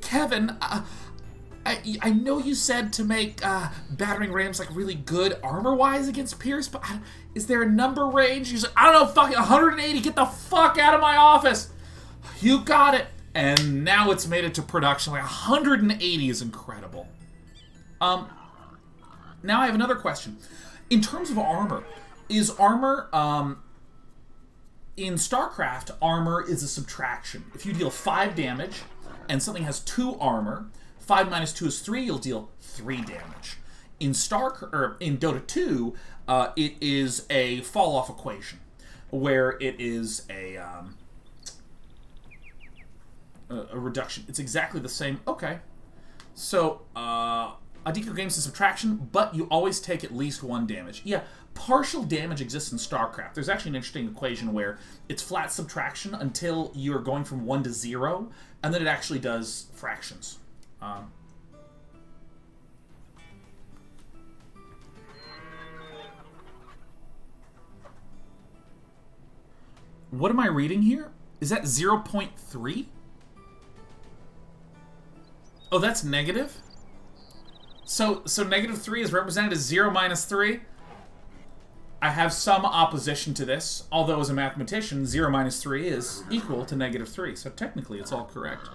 Kevin, I know you said to make Battering Rams like really good armor-wise against Pierce, but is there a number range? He's like, I don't know, fucking 180, get the fuck out of my office! You got it! And now it's made it to production. Like, 180 is incredible. Now I have another question. In terms of armor, is armor, in StarCraft, armor is a subtraction. If you deal 5 damage, and something has 2 armor, 5 minus 2 is 3, you'll deal 3 damage. In in Dota 2, it is a fall-off equation, where it is a reduction. It's exactly the same. Okay. So, Adiko Games is subtraction, but you always take at least 1 damage. Yeah, partial damage exists in StarCraft. There's actually an interesting equation where it's flat subtraction until you're going from 1 to 0, and then it actually does fractions. What am I reading here? Is that 0.3? Oh, that's negative? So negative 3 is represented as 0 minus 3? I have some opposition to this, although as a mathematician, 0 minus 3 is equal to negative 3, so technically it's all correct.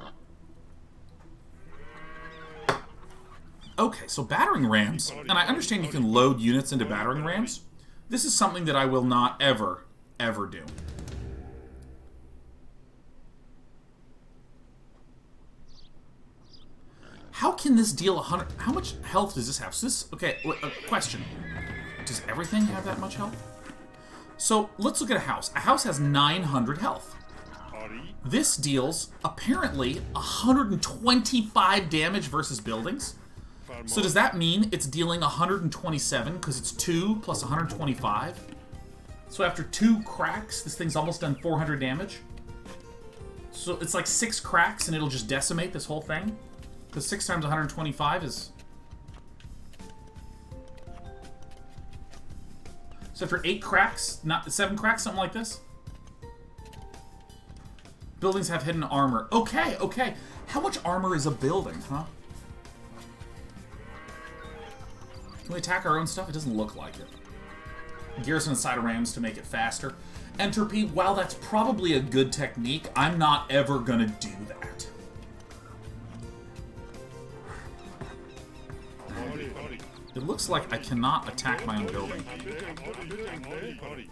Okay, so Battering Rams, and I understand you can load units into Battering Rams. This is something that I will not ever, ever do. How can this deal 100? How much health does this have? So this, okay, question. Does everything have that much health? So let's look at a house. A house has 900 health. This deals, apparently, 125 damage versus buildings. So does that mean it's dealing 127 because it's 2 plus 125? So after 2 cracks, this thing's almost done 400 damage? So it's like 6 cracks and it'll just decimate this whole thing? Because 6 times 125 is... So after 8 cracks, not 7 cracks, something like this? Buildings have hidden armor. Okay, okay. How much armor is a building, huh? Can we attack our own stuff? It doesn't look like it. Garrison inside of Rams to make it faster. Entropy, while that's probably a good technique, I'm not ever gonna do that. It looks like I cannot attack my own building.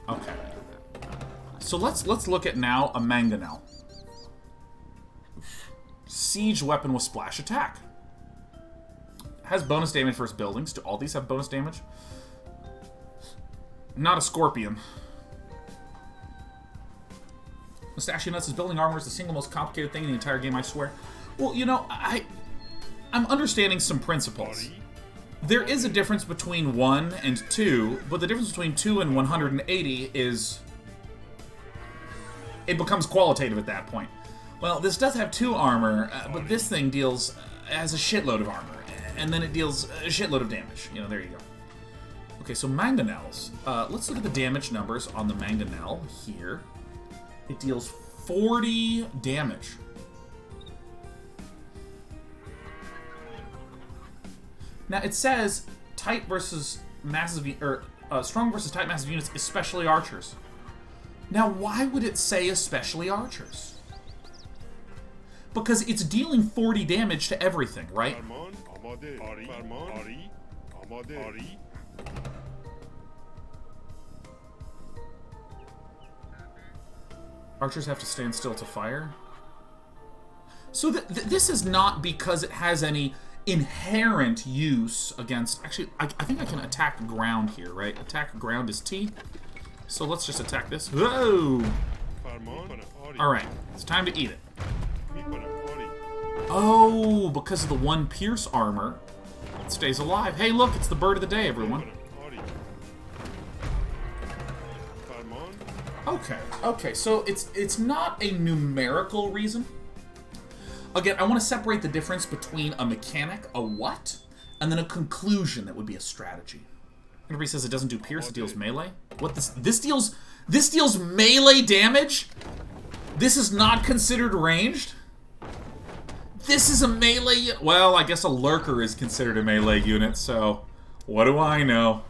Okay. So let's look at now a mangonel. Siege weapon with splash attack. Has bonus damage for its buildings. Do all these have bonus damage? Not a scorpion. Mustachio Nuts' building armor is the single most complicated thing in the entire game, I swear. Well, you know, I'm understanding some principles. There is a difference between 1 and 2, but the difference between 2 and 180 is... it becomes qualitative at that point. Well, this does have 2 armor, but this thing has a shitload of armor, and then it deals a shitload of damage. You know, there you go. Okay, so mangonels. Let's look at the damage numbers on the mangonel here. It deals 40 damage. Now, it says tight versus massive, strong versus tight massive units, especially archers. Now, why would it say especially archers? Because it's dealing 40 damage to everything, right? Archers have to stand still to fire. So this is not because it has any inherent use against... Actually, I think I can attack ground here, right? Attack ground is T. So let's just attack this. Whoa! Alright, it's time to eat it. Oh, because of the 1 pierce armor, it stays alive. Hey, look, it's the bird of the day, everyone. Okay, so it's not a numerical reason. Again, I want to separate the difference between a mechanic, a what, and then a conclusion that would be a strategy. Everybody says it doesn't do pierce, it deals melee. What this deals melee damage? This is not considered ranged? This is a melee... Well, I guess a lurker is considered a melee unit, so... What do I know?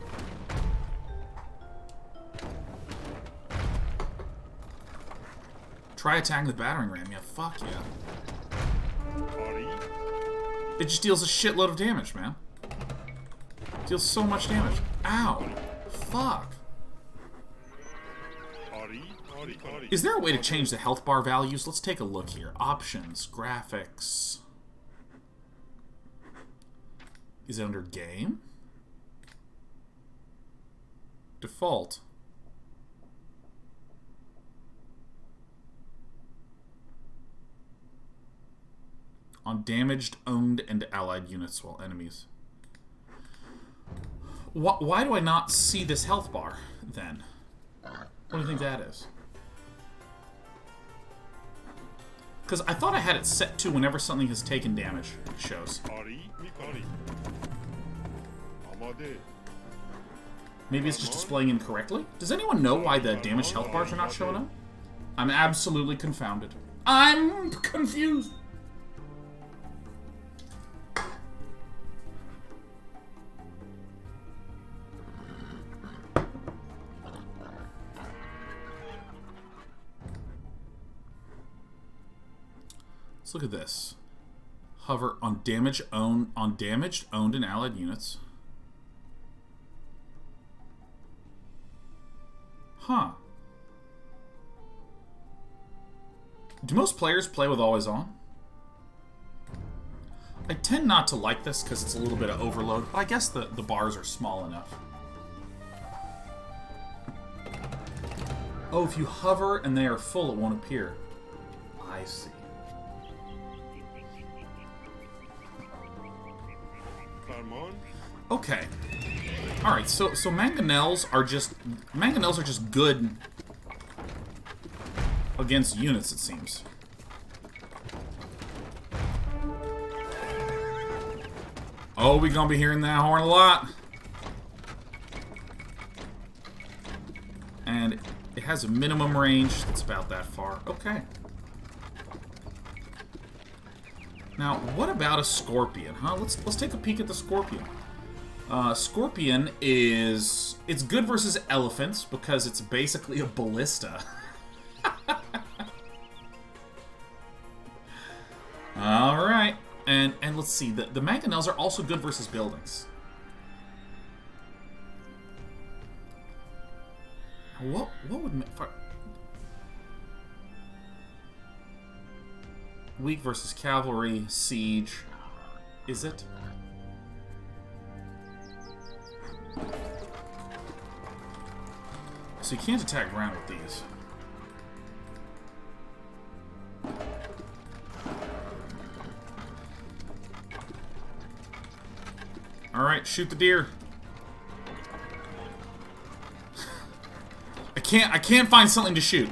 Try attacking the Battering Ram. Yeah, fuck yeah. It just deals a shitload of damage, man. Deals so much damage. Ow. Fuck. Is there a way to change the health bar values? Let's take a look here. Options, graphics. Is it under game? Default. On damaged, owned, and allied units while enemies. Why do I not see this health bar, then? What do you think that is? Because I thought I had it set to whenever something has taken damage, it shows. Maybe it's just displaying incorrectly? Does anyone know why the damaged health bars are not showing up? I'm absolutely confounded. I'm confused! Let's look at this. Hover on damaged, owned, and allied units. Huh. Do most players play with always on? I tend not to like this because it's a little bit of overload, but I guess the bars are small enough. Oh, if you hover and they are full, it won't appear. I see. Okay. Alright, so mangonels are just good against units, it seems. Oh, we're gonna be hearing that horn a lot. And it has a minimum range that's about that far. Okay. Now, what about a scorpion, huh? Let's take a peek at the scorpion. Scorpion is... It's good versus elephants because it's basically a ballista. Alright. And let's see. The mangonels are also good versus buildings. What would... Weak versus cavalry, siege. Is it? So you can't attack ground with these. Alright, shoot the deer. I can't find something to shoot.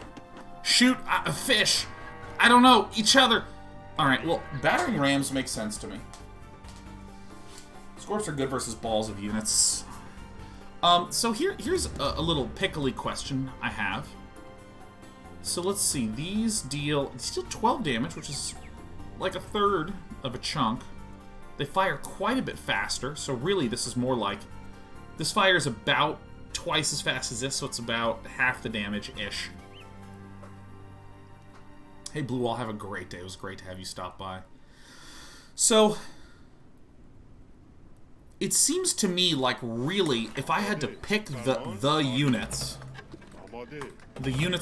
Shoot a fish. I don't know, each other. Alright, well, Battering Rams make sense to me. Scorps are good versus balls of units. So here's a little pickly question I have. So let's see, these deal 12 damage, which is like a third of a chunk. They fire quite a bit faster, so really this is more like... This fires about twice as fast as this, so it's about half the damage-ish. Hey, Blue Wall, have a great day. It was great to have you stop by. So, it seems to me like really, if I had to pick the units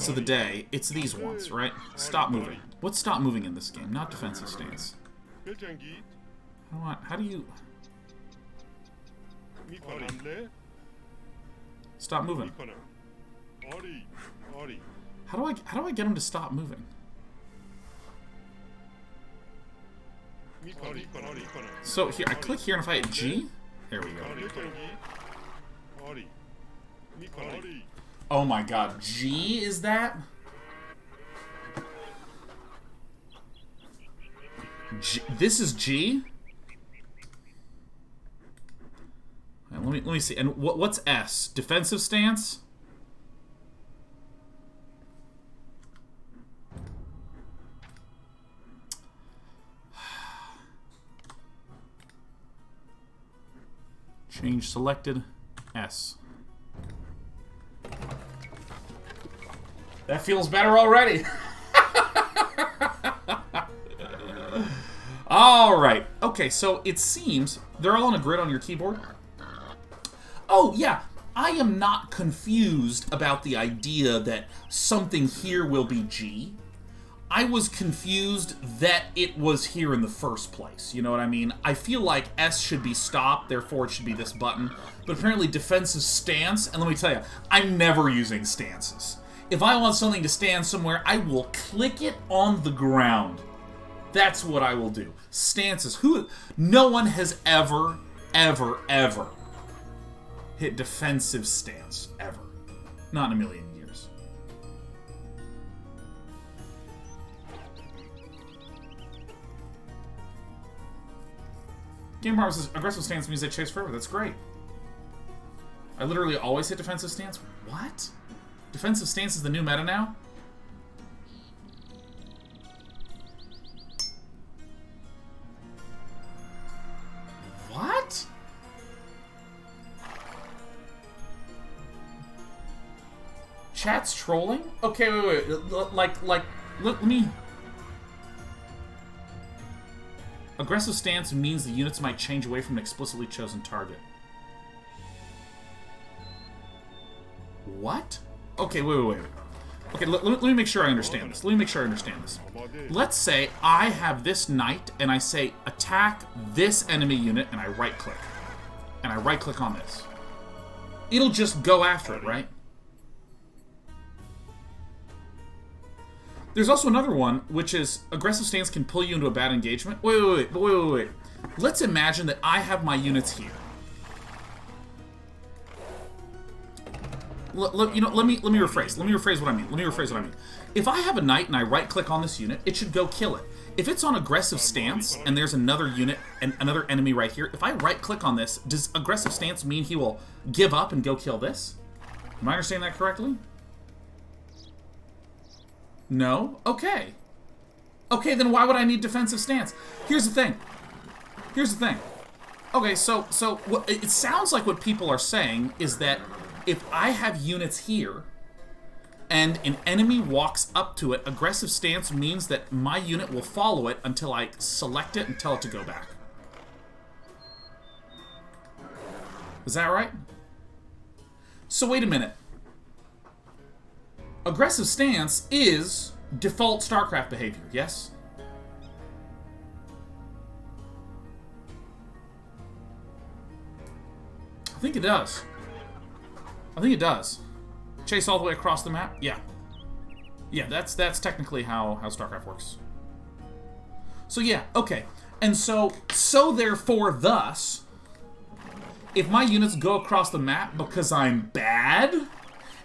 of the day, it's these ones, right? Stop moving. What's stop moving in this game? Not defensive stance. How do you... Stop moving. How do I get him to stop moving? So here, I click here, and if I hit G, there we go. Oh my god, G is that? This is G? Let me see. And what's S? Defensive stance? Change selected. S. That feels better already. Alright. Okay, so it seems they're all on a grid on your keyboard. Oh, yeah. I am not confused about the idea that something here will be G. I was confused that it was here in the first place. You know what I mean? I feel like S should be stop, therefore it should be this button. But apparently defensive stance, and let me tell you, I'm never using stances. If I want something to stand somewhere, I will click it on the ground. That's what I will do. Stances. No one has ever hit defensive stance. Ever. Not in a million years. Game Bar says, aggressive stance means they chase forever. That's great. I literally always hit defensive stance. What? Defensive stance is the new meta now? What? Chat's trolling? Okay, wait. Let me... Aggressive stance means the units might change away from an explicitly chosen target. What? Okay, wait. Okay, let me make sure I understand this. Let's say I have this knight, and I say, attack this enemy unit, and I right-click. And I right-click on this. It'll just go after it, right? There's also another one, which is aggressive stance can pull you into a bad engagement. Wait. Let's imagine that I have my units here. Let me rephrase. Let me rephrase what I mean. If I have a knight and I right-click on this unit, it should go kill it. If it's on aggressive stance and there's another unit and another enemy right here, if I right-click on this, does aggressive stance mean he will give up and go kill this? Am I understanding that correctly? No? Okay. Okay, then why would I need defensive stance? Here's the thing. Okay, so what it sounds like what people are saying is that if I have units here and an enemy walks up to it, aggressive stance means that my unit will follow it until I select it and tell it to go back. Is that right? So wait a minute. Aggressive stance is default StarCraft behavior, yes? I think it does. Chase all the way across the map? Yeah. Yeah, that's technically how StarCraft works. So yeah, okay. And so therefore thus, if my units go across the map because I'm bad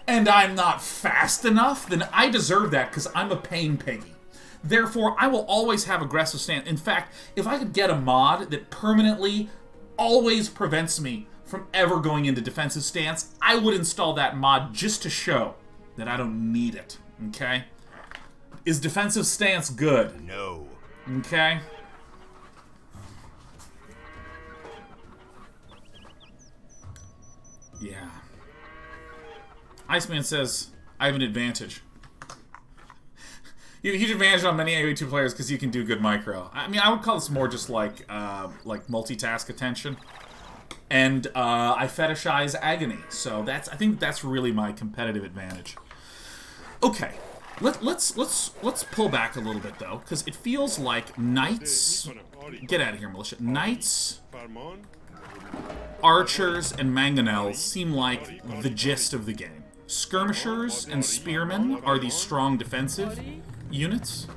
and I'm not fast enough, then I deserve that because I'm a pain piggy. Therefore, I will always have aggressive stance. In fact, if I could get a mod that permanently always prevents me from ever going into defensive stance, I would install that mod just to show that I don't need it, okay? Is defensive stance good? No. Okay? Yeah. Iceman says, I have an advantage. You have a huge advantage on many AoE2 players because you can do good micro. I mean, I would call this more just like multitask attention. And I fetishize agony, so I think that's really my competitive advantage. Okay, let's pull back a little bit though, because it feels like knights. Get out of here, militia. Knights, archers, and mangonels seem like the gist of the game. Skirmishers and spearmen are these strong defensive units.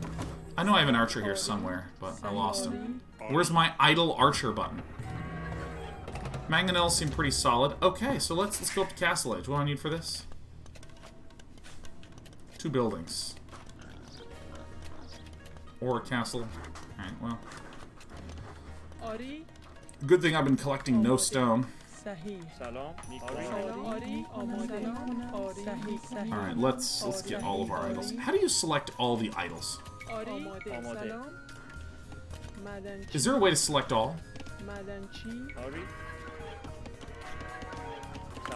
I know I have an archer here somewhere, but I lost him. Where's my idle archer button? Mangonels seem pretty solid. Okay, so let's go up to Castle Age. What do I need for this? 2 buildings. Or a castle. Alright, well. Good thing I've been collecting no stone. Alright, let's get all of our idols. How do you select all the idols? Is there a way to select all?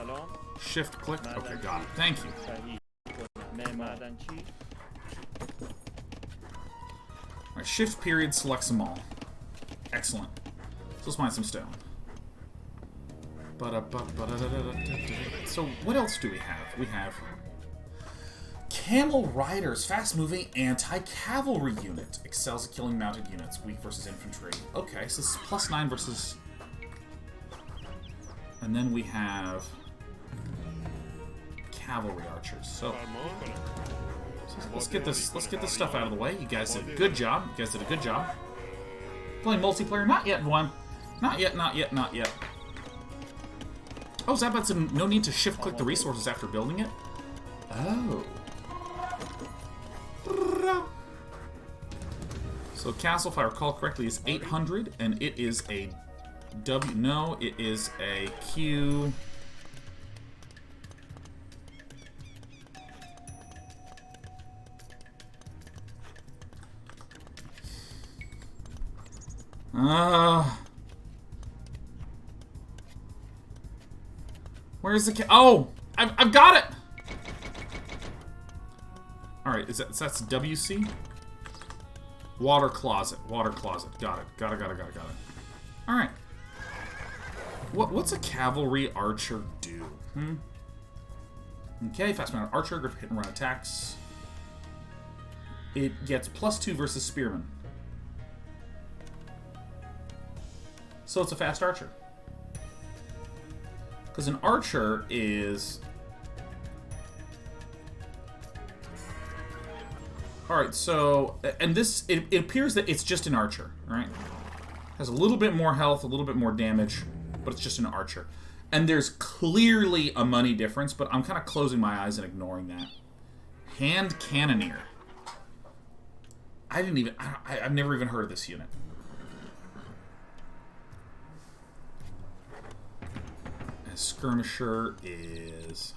سلام. Shift click. Okay, got it. Thank you. صحیح. معدنچی. Alright, shift period selects them all. Excellent. So let's mine some stone. So what else do we have? We have Camel Riders, fast-moving anti-cavalry unit. Excels at killing mounted units. Weak versus infantry. Okay, so this is +9 versus... And then we have Cavalry Archers. So let's get this stuff out of the way. You guys did a good job. You guys did a good job. Playing multiplayer? Not yet, one. Not yet, not yet, not yet. Oh, is that about some no need to shift-click the resources after building it? Oh. So castle, if I recall correctly, is 800, and it is a W. No, it is a Q. Where's the oh! I've got it! Alright, that's WC? Water closet. Water closet. Got it. Got it. Alright. What's a cavalry archer do? Okay, fast-mounted archer, good for hit and run attacks. It gets +2 versus spearman. So it's a fast archer. Because an archer is... Alright, so... And this... It appears that it's just an archer, right? Has a little bit more health, a little bit more damage, but it's just an archer. And there's clearly a money difference, but I'm kind of closing my eyes and ignoring that. Hand Cannoneer. I've never even heard of this unit. Skirmisher is...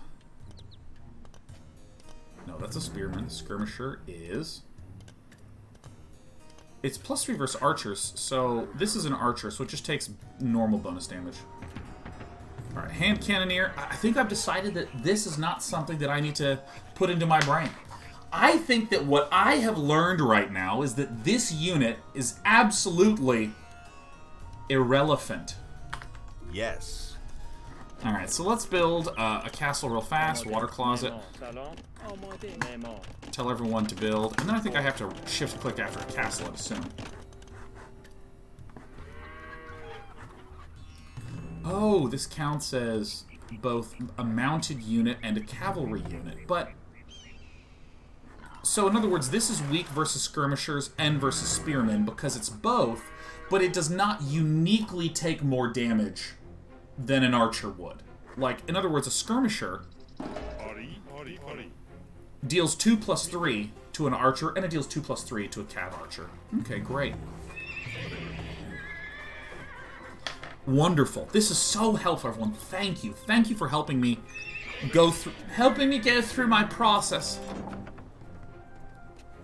No, that's a spearman. Skirmisher is... It's +3 versus archers, so this is an archer, so it just takes normal bonus damage. Alright, hand cannoneer. I think I've decided that this is not something that I need to put into my brain. I think that what I have learned right now is that this unit is absolutely irrelevant. Yes. Alright, so let's build a castle real fast, water closet. Tell everyone to build, and then I think I have to shift-click after a castle, I'd assume. Oh, this counts as both a mounted unit and a cavalry unit, but... So, in other words, this is weak versus skirmishers and versus spearmen because it's both, but it does not uniquely take more damage than an archer would. Like, in other words, a skirmisher deals 2+3 to an archer, and it deals 2+3 to a cav archer. Okay, great. Wonderful. This is so helpful, everyone. Thank you. Thank you for helping me go through my process.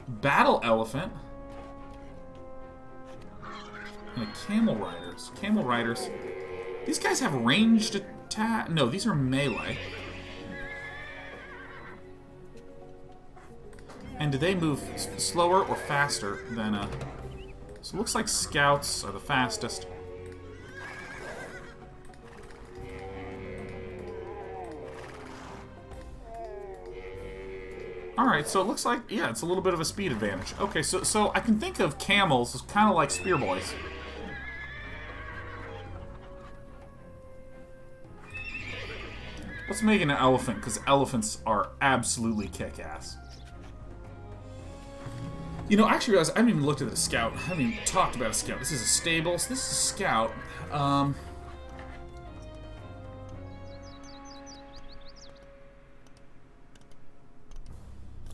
Battle elephant. And a camel riders. Camel riders. These guys have ranged attack. No, these are melee. And do they move slower or faster than a... So it looks like scouts are the fastest. Alright, so it looks like, yeah, it's a little bit of a speed advantage. Okay, so I can think of camels as kind of like spear boys. Let's make an elephant, because elephants are absolutely kick-ass. You know, actually, I haven't even looked at the scout. I haven't even talked about a scout. This is a stable, so this is a scout.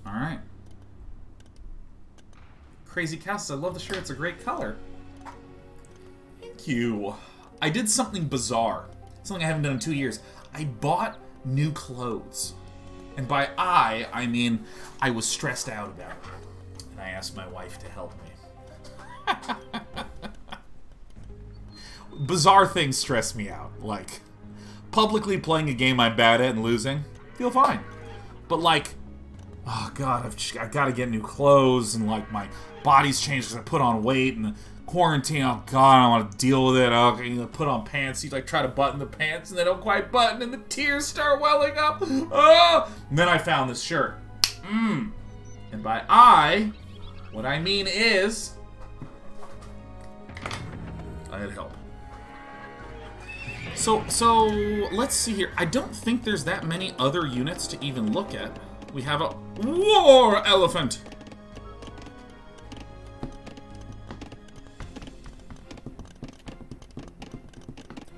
Alright. Crazy Castles, I love the shirt. It's a great color. Thank you. I did something bizarre. Something I haven't done in 2 years. I bought new clothes. And by I mean I was stressed out about it. And I asked my wife to help me. Bizarre things stress me out. Like, publicly playing a game I'm bad at and losing, feel fine. But like, oh god, I gotta get new clothes, and like my body's changed because I put on weight, and the quarantine, oh god, I don't want to deal with it. Okay, you put on pants, you like try to button the pants, and they don't quite button, and the tears start welling up. Oh! And then I found this shirt. And by I, what I mean is, I had help. So let's see here. I don't think there's that many other units to even look at. We have a war elephant.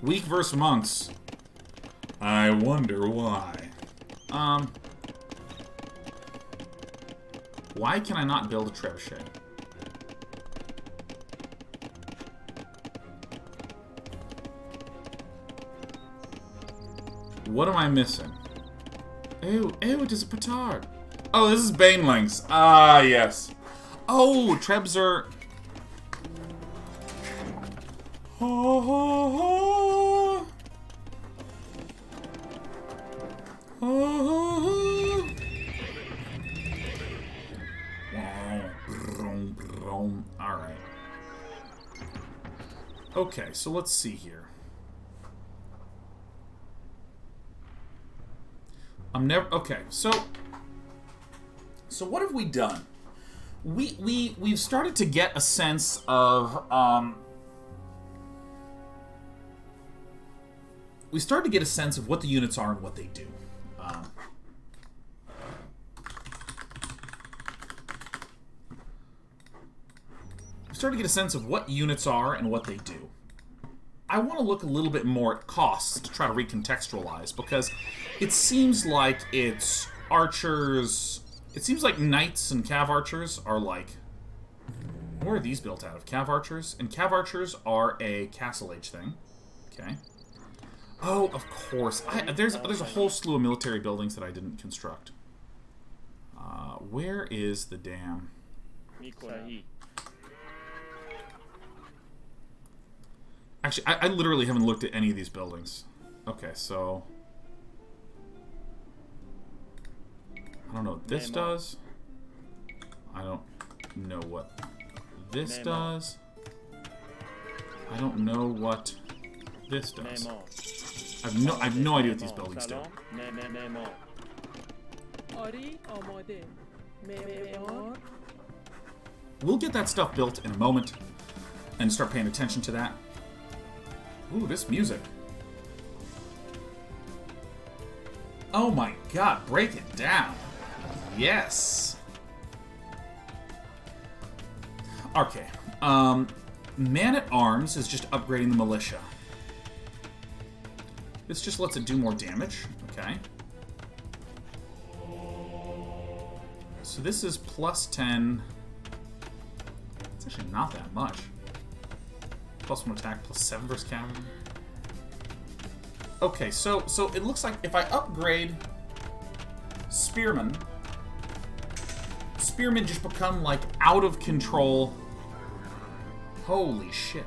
Weak versus monks. I wonder why. Why can I not build a trebuchet? What am I missing? Ew, it is a petard. Oh, this is banelings. Ah, yes. Oh, trebs are... Ho, ho, ho. Ho, ho, ho. Alright. Okay, so let's see here. Okay, so what have we done? We've started to get a sense of we started to get a sense of what the units are and what they do. We started to get a sense of what units are and what they do. I want to look a little bit more at costs to try to recontextualize, because it seems like it's archers. It seems like knights and cav archers are like... Where are these built out of? Cav archers? And cav archers are a castle age thing. Okay. Oh, of course. There's a whole slew of military buildings that I didn't construct. Where is the damn... Actually, I literally haven't looked at any of these buildings. Okay, so... I don't know what this does. I don't know what this does. I don't know what this does. I have no idea what these buildings do. We'll get that stuff built in a moment and start paying attention to that. Ooh, this music. Oh my god, break it down. Yes. Okay. Man-at-Arms is just upgrading the Militia. This just lets it do more damage. Okay. So this is plus 10. It's actually not that much. Plus 1 attack, plus 7 versus cavalry. Okay, so it looks like if I upgrade Spearman just become like out of control. Holy shit.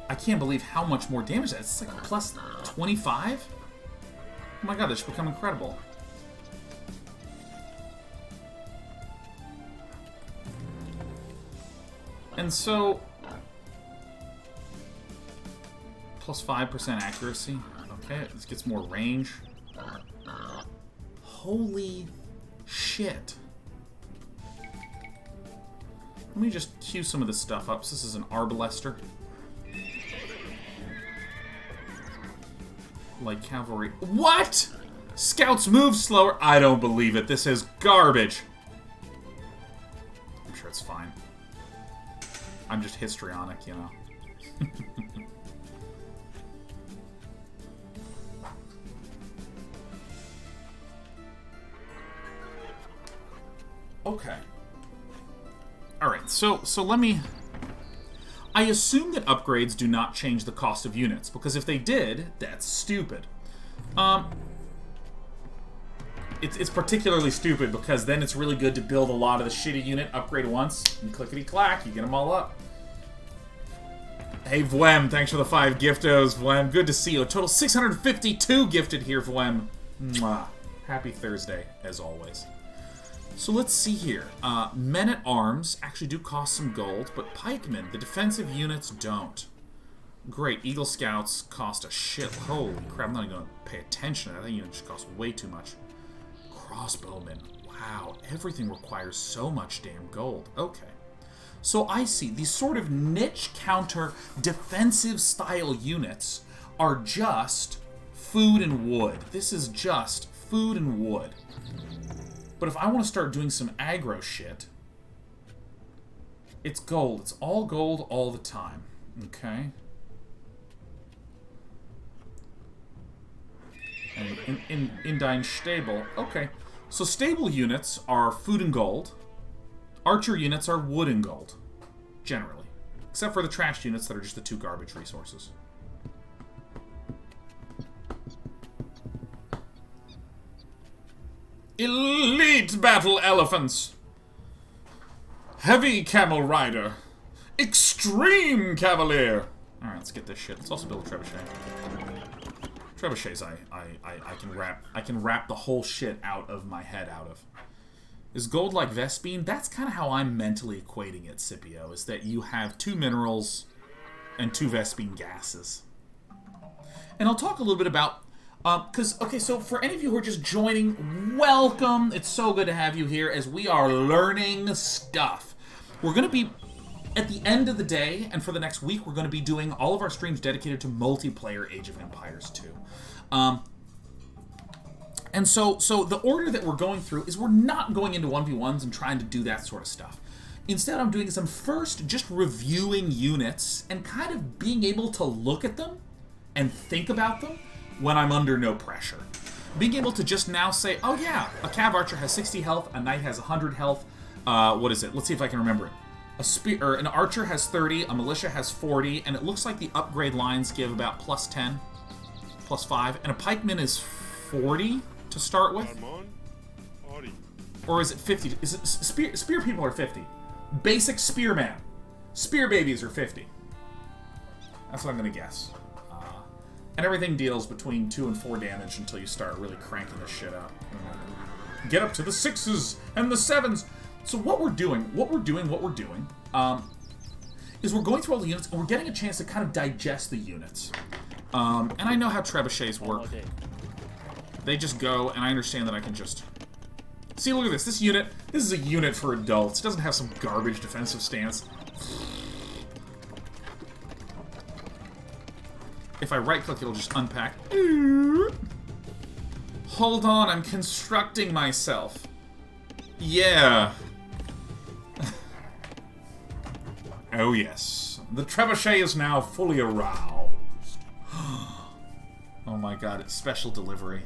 I can't believe how much more damage that is. It's like plus 25? Oh my god, this should become incredible. And so, plus 5% accuracy. Okay, this gets more range. Holy shit. Let me just queue some of this stuff up. So this is an Arbalester. Like cavalry. What? Scouts move slower? I don't believe it. This is garbage. I'm sure it's fine. I'm just histrionic, you know. Okay. Alright, so let me... I assume that upgrades do not change the cost of units, because if they did, that's stupid. it's particularly stupid because then it's really good to build a lot of the shitty unit, upgrade once, and clickety-clack, you get them all up. Hey, Vlem, thanks for the 5 giftos, Vlem. Good to see you. A total 652 gifted here, Vlem. Mwah. Happy Thursday, as always. So let's see here. Men-at-Arms actually do cost some gold, but pikemen, the defensive units, don't. Great. Eagle Scouts cost a shit. Holy crap, I'm not even going to pay attention to that. That unit just costs way too much. Crossbowmen. Wow, everything requires so much damn gold. Okay. So I see, these sort of niche counter defensive style units are just food and wood. This is just food and wood. But if I want to start doing some aggro shit, it's gold. It's all gold all the time. Okay? And in Dein Stable. Okay. So stable units are food and gold. Archer units are wood and gold. Generally. Except for the trash units that are just the 2 garbage resources. Elite Battle Elephants. Heavy Camel Rider. Extreme Cavalier. Alright, let's get this shit. Let's also build a Trebuchet. Trebuchets I can wrap the whole shit out of my head out of. Is gold like Vespine? That's kind of how I'm mentally equating it, Scipio, is that you have 2 minerals and 2 Vespine gases. And I'll talk a little bit about okay, so for any of you who are just joining, welcome. It's so good to have you here as we are learning stuff. We're going to be, at the end of the day, and for the next week, we're going to be doing all of our streams dedicated to multiplayer Age of Empires 2. And so the order that we're going through is we're not going into 1v1s and trying to do that sort of stuff. Instead, I'm doing some first just reviewing units and kind of being able to look at them and think about them when I'm under no pressure. Being able to just now say, oh yeah, a Cav Archer has 60 health, a Knight has 100 health. What is it? Let's see if I can remember it. An Archer has 30, a Militia has 40, and it looks like the upgrade lines give about plus 10, plus 5, and a Pikeman is 40 to start with? Or is it 50? Is it spear people are 50. Basic Spearman. Spear babies are 50. That's what I'm going to guess. And everything deals between 2 and 4 damage until you start really cranking this shit up. Get up to the 6s and the 7s. So what we're doing is we're going through all the units and we're getting a chance to kind of digest the units. And I know how trebuchets work. They just go, and I understand that I can just... See, look at this. This is a unit for adults. It doesn't have some garbage defensive stance. If I right-click, it'll just unpack. Hold on, I'm constructing myself. Yeah. Oh, yes. The trebuchet is now fully aroused. Oh my god, it's special delivery.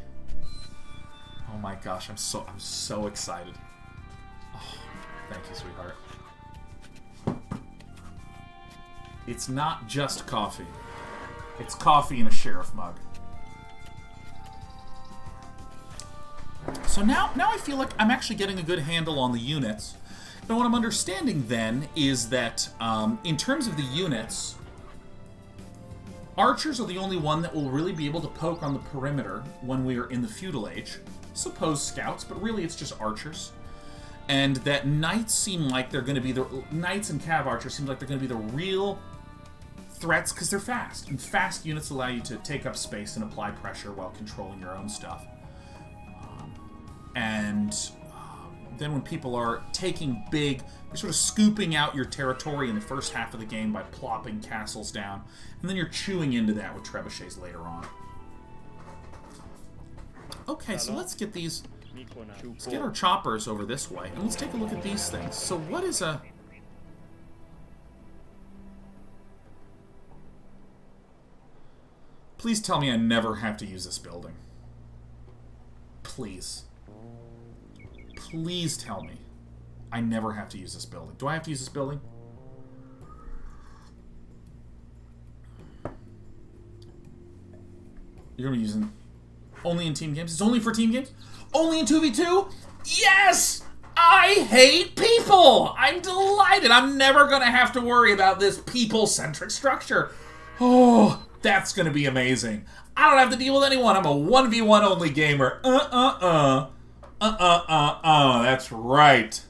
Oh my gosh, I'm so excited. Oh, thank you, sweetheart. It's not just coffee. It's coffee in a sheriff mug. So now I feel like I'm actually getting a good handle on the units. But what I'm understanding then is that in terms of the units, archers are the only one that will really be able to poke on the perimeter when we are in the feudal age. Suppose scouts, but really it's just archers. And that knights seem like they're going to be the... Knights and cav archers seem like they're going to be the real threats because they're fast. And fast units allow you to take up space and apply pressure while controlling your own stuff. Then when people are taking big... You're sort of scooping out your territory in the first half of the game by plopping castles down. And then you're chewing into that with trebuchets later on. Okay, so let's get these... Let's get our choppers over this way. And let's take a look at these things. So what is a... Please tell me I never have to use this building. Please. Please tell me I never have to use this building. Do I have to use this building? You're going to be using only in team games? It's only for team games? Only in 2v2? Yes! I hate people! I'm delighted. I'm never going to have to worry about this people-centric structure. Oh, that's going to be amazing. I don't have to deal with anyone. I'm a 1v1 only gamer. That's right.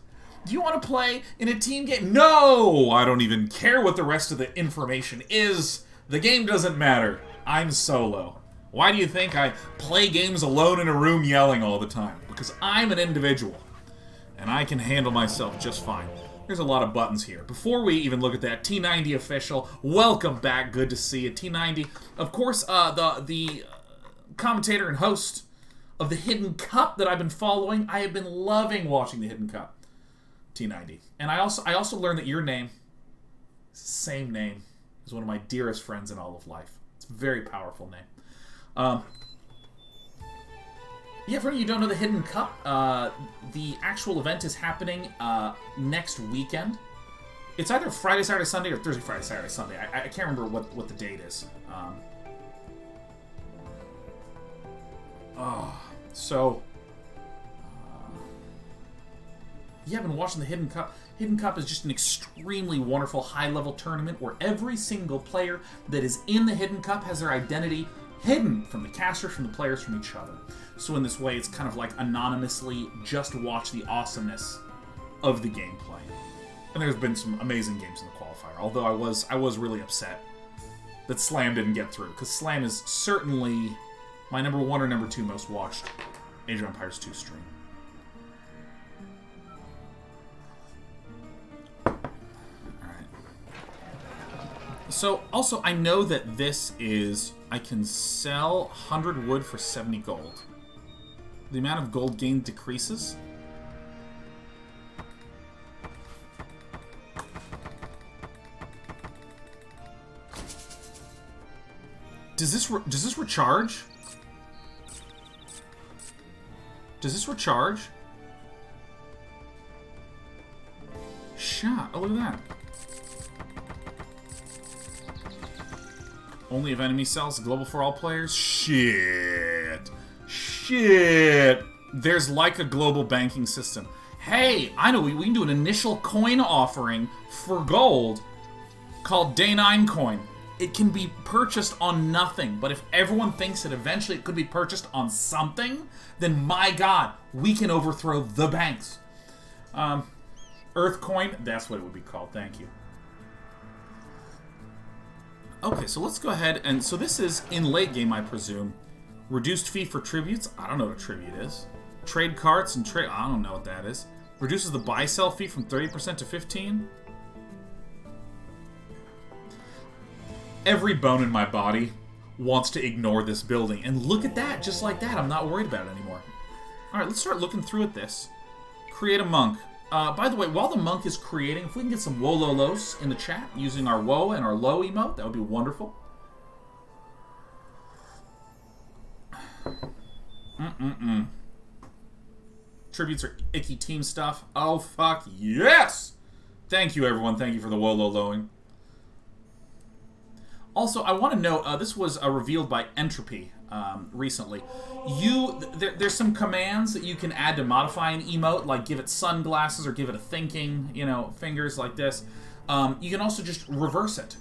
Do you want to play in a team game? No! I don't even care what the rest of the information is. The game doesn't matter. I'm solo. Why do you think I play games alone in a room yelling all the time? Because I'm an individual. And I can handle myself just fine. There's a lot of buttons here. Before we even look at that, T90 official, welcome back. Good to see you. T90, of course, the commentator and host of the Hidden Cup that I've been following. I have been loving watching the Hidden Cup. T90. And I also learned that your name is the same name as one of my dearest friends in all of life. It's a very powerful name. Yeah, for any of you who don't know the Hidden Cup, the actual event is happening next weekend. It's either Friday, Saturday, Sunday, or Thursday, Friday, Saturday, Sunday. I can't remember what the date is. Yeah, I've been watching the Hidden Cup. Hidden Cup is just an extremely wonderful high-level tournament where every single player that is in the Hidden Cup has their identity hidden from the casters, from the players, from each other. So in this way, it's kind of like anonymously just watch the awesomeness of the gameplay. And there's been some amazing games in the qualifier, although I was really upset that Slam didn't get through, because Slam is certainly my number 1 or number 2 most watched Age of Empires 2 stream. So, also, I know that this is... I can sell 100 wood for 70 gold. The amount of gold gained decreases. Does this recharge? Does this recharge? Shot. Oh, look at that. Only if enemy sells global for all players? Shit. There's like a global banking system. Hey, I know, we can do an initial coin offering for gold called Day 9 coin. It can be purchased on nothing, but if everyone thinks that eventually it could be purchased on something, then my god, we can overthrow the banks. Earth coin, that's what it would be called, thank you. Okay, so let's go ahead and... So this is, in late game, I presume. Reduced fee for tributes. I don't know what a tribute is. Trade carts and trade... I don't know what that is. Reduces the buy-sell fee from 30% to 15%. Every bone in my body wants to ignore this building. And look at that, just like that. I'm not worried about it anymore. Alright, let's start looking through at this. Create a monk. By the way, while the monk is creating, if we can get some Wololos in the chat using our Woe and our Low emote, that would be wonderful. Tributes are icky team stuff. Oh, fuck yes! Thank you, everyone. Thank you for the Wololowing. Also, I want to note, this was revealed by Entropy recently. There's some commands that you can add to modify an emote, like give it sunglasses or give it a thinking, fingers like this. You can also just reverse it.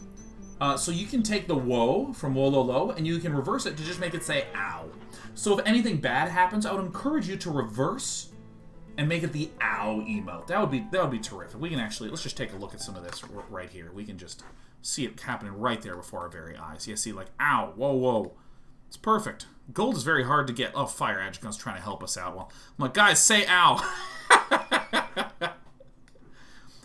So you can take the woe from Wololo and you can reverse it to just make it say ow. So if anything bad happens, I would encourage you to reverse and make it the ow emote. That would be terrific. We can actually, let's just take a look at some of this right here. We can just see it happening right there before our very eyes. You see, like, ow, whoa. It's perfect. Gold is very hard to get. Oh, Fire Adjutant's trying to help us out. Well, I'm like, guys, say ow.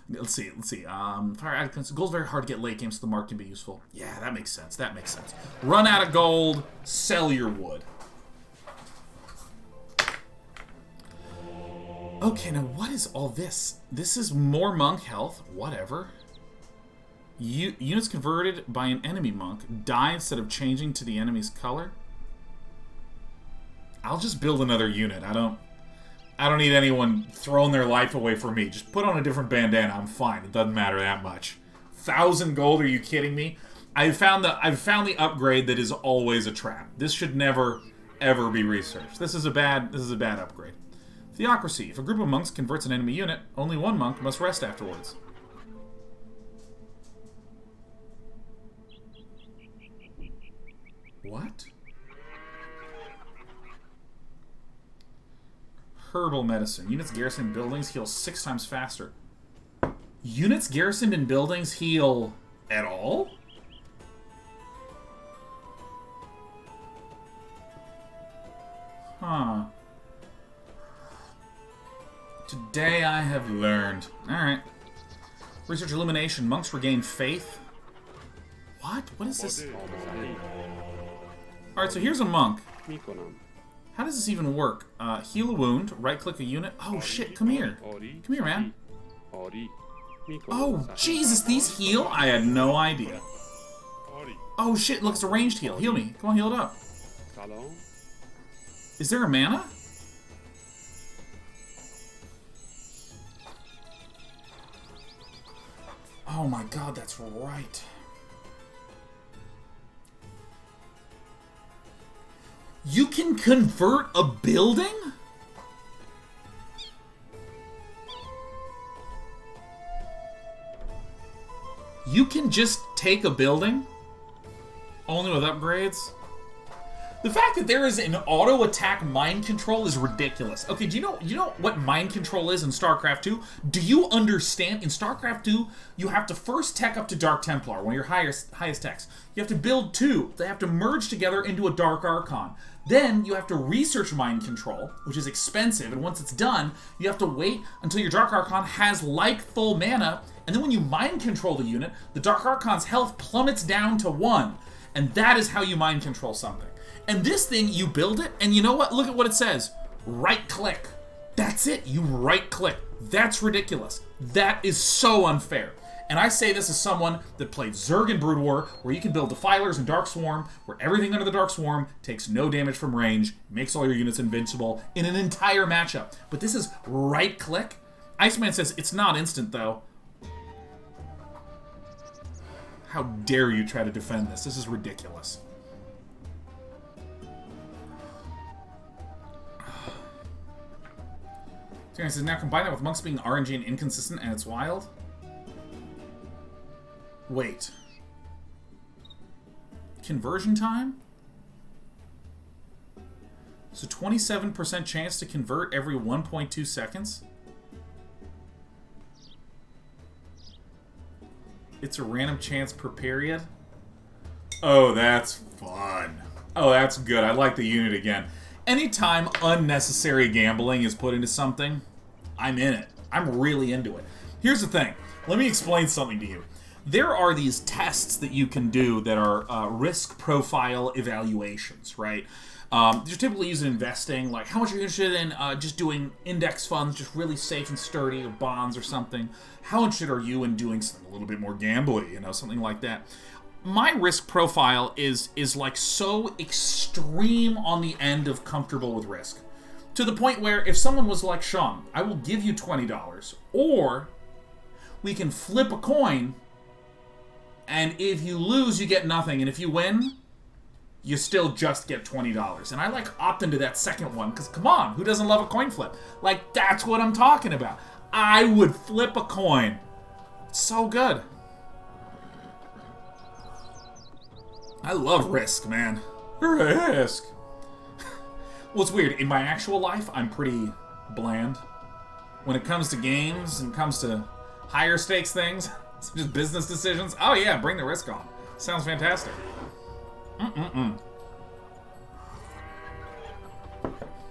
Let's see. Fire Adjutants. Gold's very hard to get late game, so the mark can be useful. Yeah, that makes sense. Run out of gold, sell your wood. Okay, now what is all this? This is more monk health. Whatever. Units converted by an enemy monk die instead of changing to the enemy's color. I'll just build another unit. I don't need anyone throwing their life away for me. Just put on a different bandana. I'm fine. It doesn't matter that much. 1,000 gold? Are you kidding me? I've found the upgrade that is always a trap. This should never, ever be researched. This is a bad upgrade. Theocracy. If a group of monks converts an enemy unit, only one monk must rest afterwards. What? Herbal medicine. Units garrisoned in buildings heal 6 times faster. Units garrisoned in buildings heal at all? Huh. Today I have learned. Alright. Research illumination. Monks regain faith. What? What is this? Alright, so here's a monk. How does this even work? Heal a wound, right-click a unit. Oh, shit, come here. Come here, man. Oh, Jesus, these heal? I had no idea. Oh, shit, look, it's a ranged heal. Heal me. Come on, heal it up. Is there a mana? Oh my god, that's right. You can convert a building? You can just take a building? Only with upgrades? The fact that there is an auto-attack mind control is ridiculous. Okay, do you know what mind control is in StarCraft 2? Do you understand? In StarCraft 2, you have to first tech up to Dark Templar, one of your highest techs. You have to build 2. They have to merge together into a Dark Archon. Then you have to research mind control, which is expensive, and once it's done, you have to wait until your Dark Archon has like full mana, and then when you mind control the unit, the Dark Archon's health plummets down to 1. And that is how you mind control something. And this thing, you build it, and you know what? Look at what it says. Right-click. That's it. You right-click. That's ridiculous. That is so unfair. And I say this as someone that played Zerg and Brood War, where you can build Defilers and Dark Swarm, where everything under the Dark Swarm takes no damage from range, makes all your units invincible in an entire matchup. But this is right-click. Iceman says it's not instant, though. How dare you try to defend this? This is ridiculous. It says, now combine that with monks being RNG and inconsistent, and it's wild? Wait. Conversion time? So 27% chance to convert every 1.2 seconds? It's a random chance per period? Oh, that's fun. Oh, that's good. I like the unit again. Anytime unnecessary gambling is put into something, I'm in it. I'm really into it. Here's the thing. Let me explain something to you. There are these tests that you can do that are risk profile evaluations, right? You're typically used in investing, like how much you're interested in just doing index funds, just really safe and sturdy, or bonds or something. How interested are you in doing something a little bit more gambly, something like that. My risk profile is like so extreme on the end of comfortable with risk. To the point where if someone was like, Sean, I will give you $20, or we can flip a coin, and if you lose, you get nothing, and if you win, you still just get $20. And I opt into that second one, because come on, who doesn't love a coin flip? That's what I'm talking about. I would flip a coin. It's so good. I love risk, man. Risk. Well, it's weird. In my actual life, I'm pretty bland. When it comes to games and comes to higher stakes things, just business decisions, oh yeah, bring the risk on. Sounds fantastic.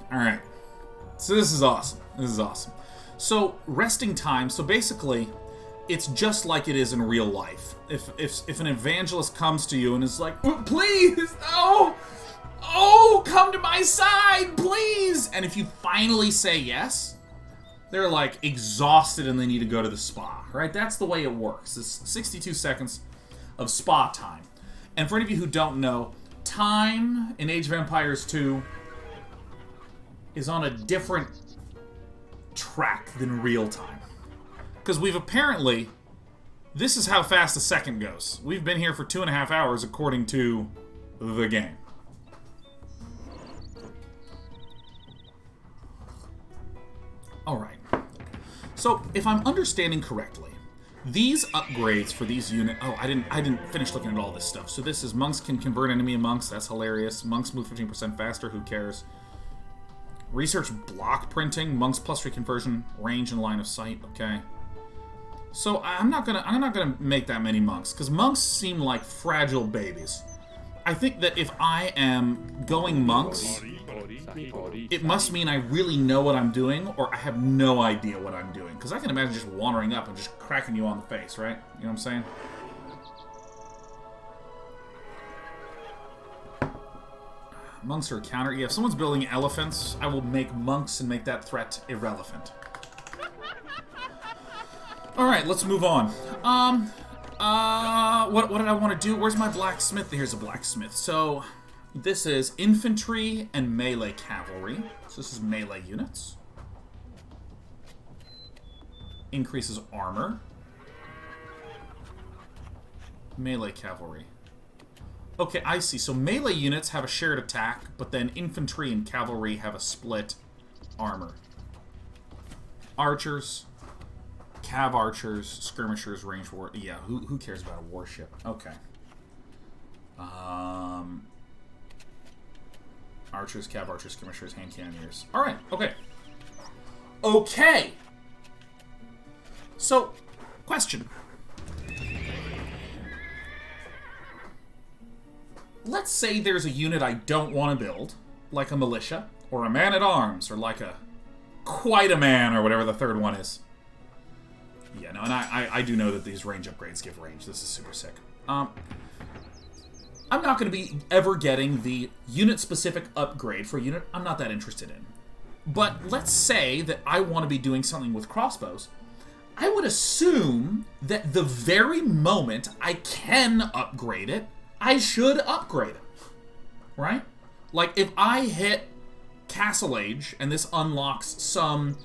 Alright. So this is awesome. This is awesome. So, resting time. So basically, it's just like it is in real life. If an evangelist comes to you and is like, please, oh, come to my side, please! And if you finally say yes, they're exhausted and they need to go to the spa, right? That's the way it works. It's 62 seconds of spa time. And for any of you who don't know, time in Age of Empires 2 is on a different track than real time. Because we've apparently... This is how fast a second goes. We've been here for 2.5 hours according to the game. Alright. So, if I'm understanding correctly, these upgrades for these units... Oh, I didn't finish looking at all this stuff. So this is monks can convert enemy in monks. That's hilarious. Monks move 15% faster. Who cares? Research block printing. Monks plus 3 conversion. Range and line of sight. Okay. So I'm not gonna make that many monks, because monks seem like fragile babies. I think that if I am going monks, it must mean I really know what I'm doing, or I have no idea what I'm doing. Because I can imagine just wandering up and just cracking you on the face, right? You know what I'm saying? Monks are a counter. Yeah, if someone's building elephants, I will make monks and make that threat irrelevant. Alright, let's move on. What did I want to do? Where's my blacksmith? Here's a blacksmith. So, this is infantry and melee cavalry. So this is melee units. Increases armor. Melee cavalry. Okay, I see. So melee units have a shared attack, but then infantry and cavalry have a split armor. Archers. Cav archers, skirmishers, range war. Yeah, who cares about a warship? Okay. Archers, cav archers, skirmishers, hand cannoneers. All right. Okay. Okay. So, question. Let's say there's a unit I don't want to build, like a militia, or a man-at-arms, or like a quite a man, or whatever the third one is. Yeah, no, and I do know that these range upgrades give range. This is super sick. I'm not going to be ever getting the unit-specific upgrade for a unit I'm not that interested in. But let's say that I want to be doing something with crossbows. I would assume that the very moment I can upgrade it, I should upgrade it. Right? Like, if I hit Castle Age, and this unlocks some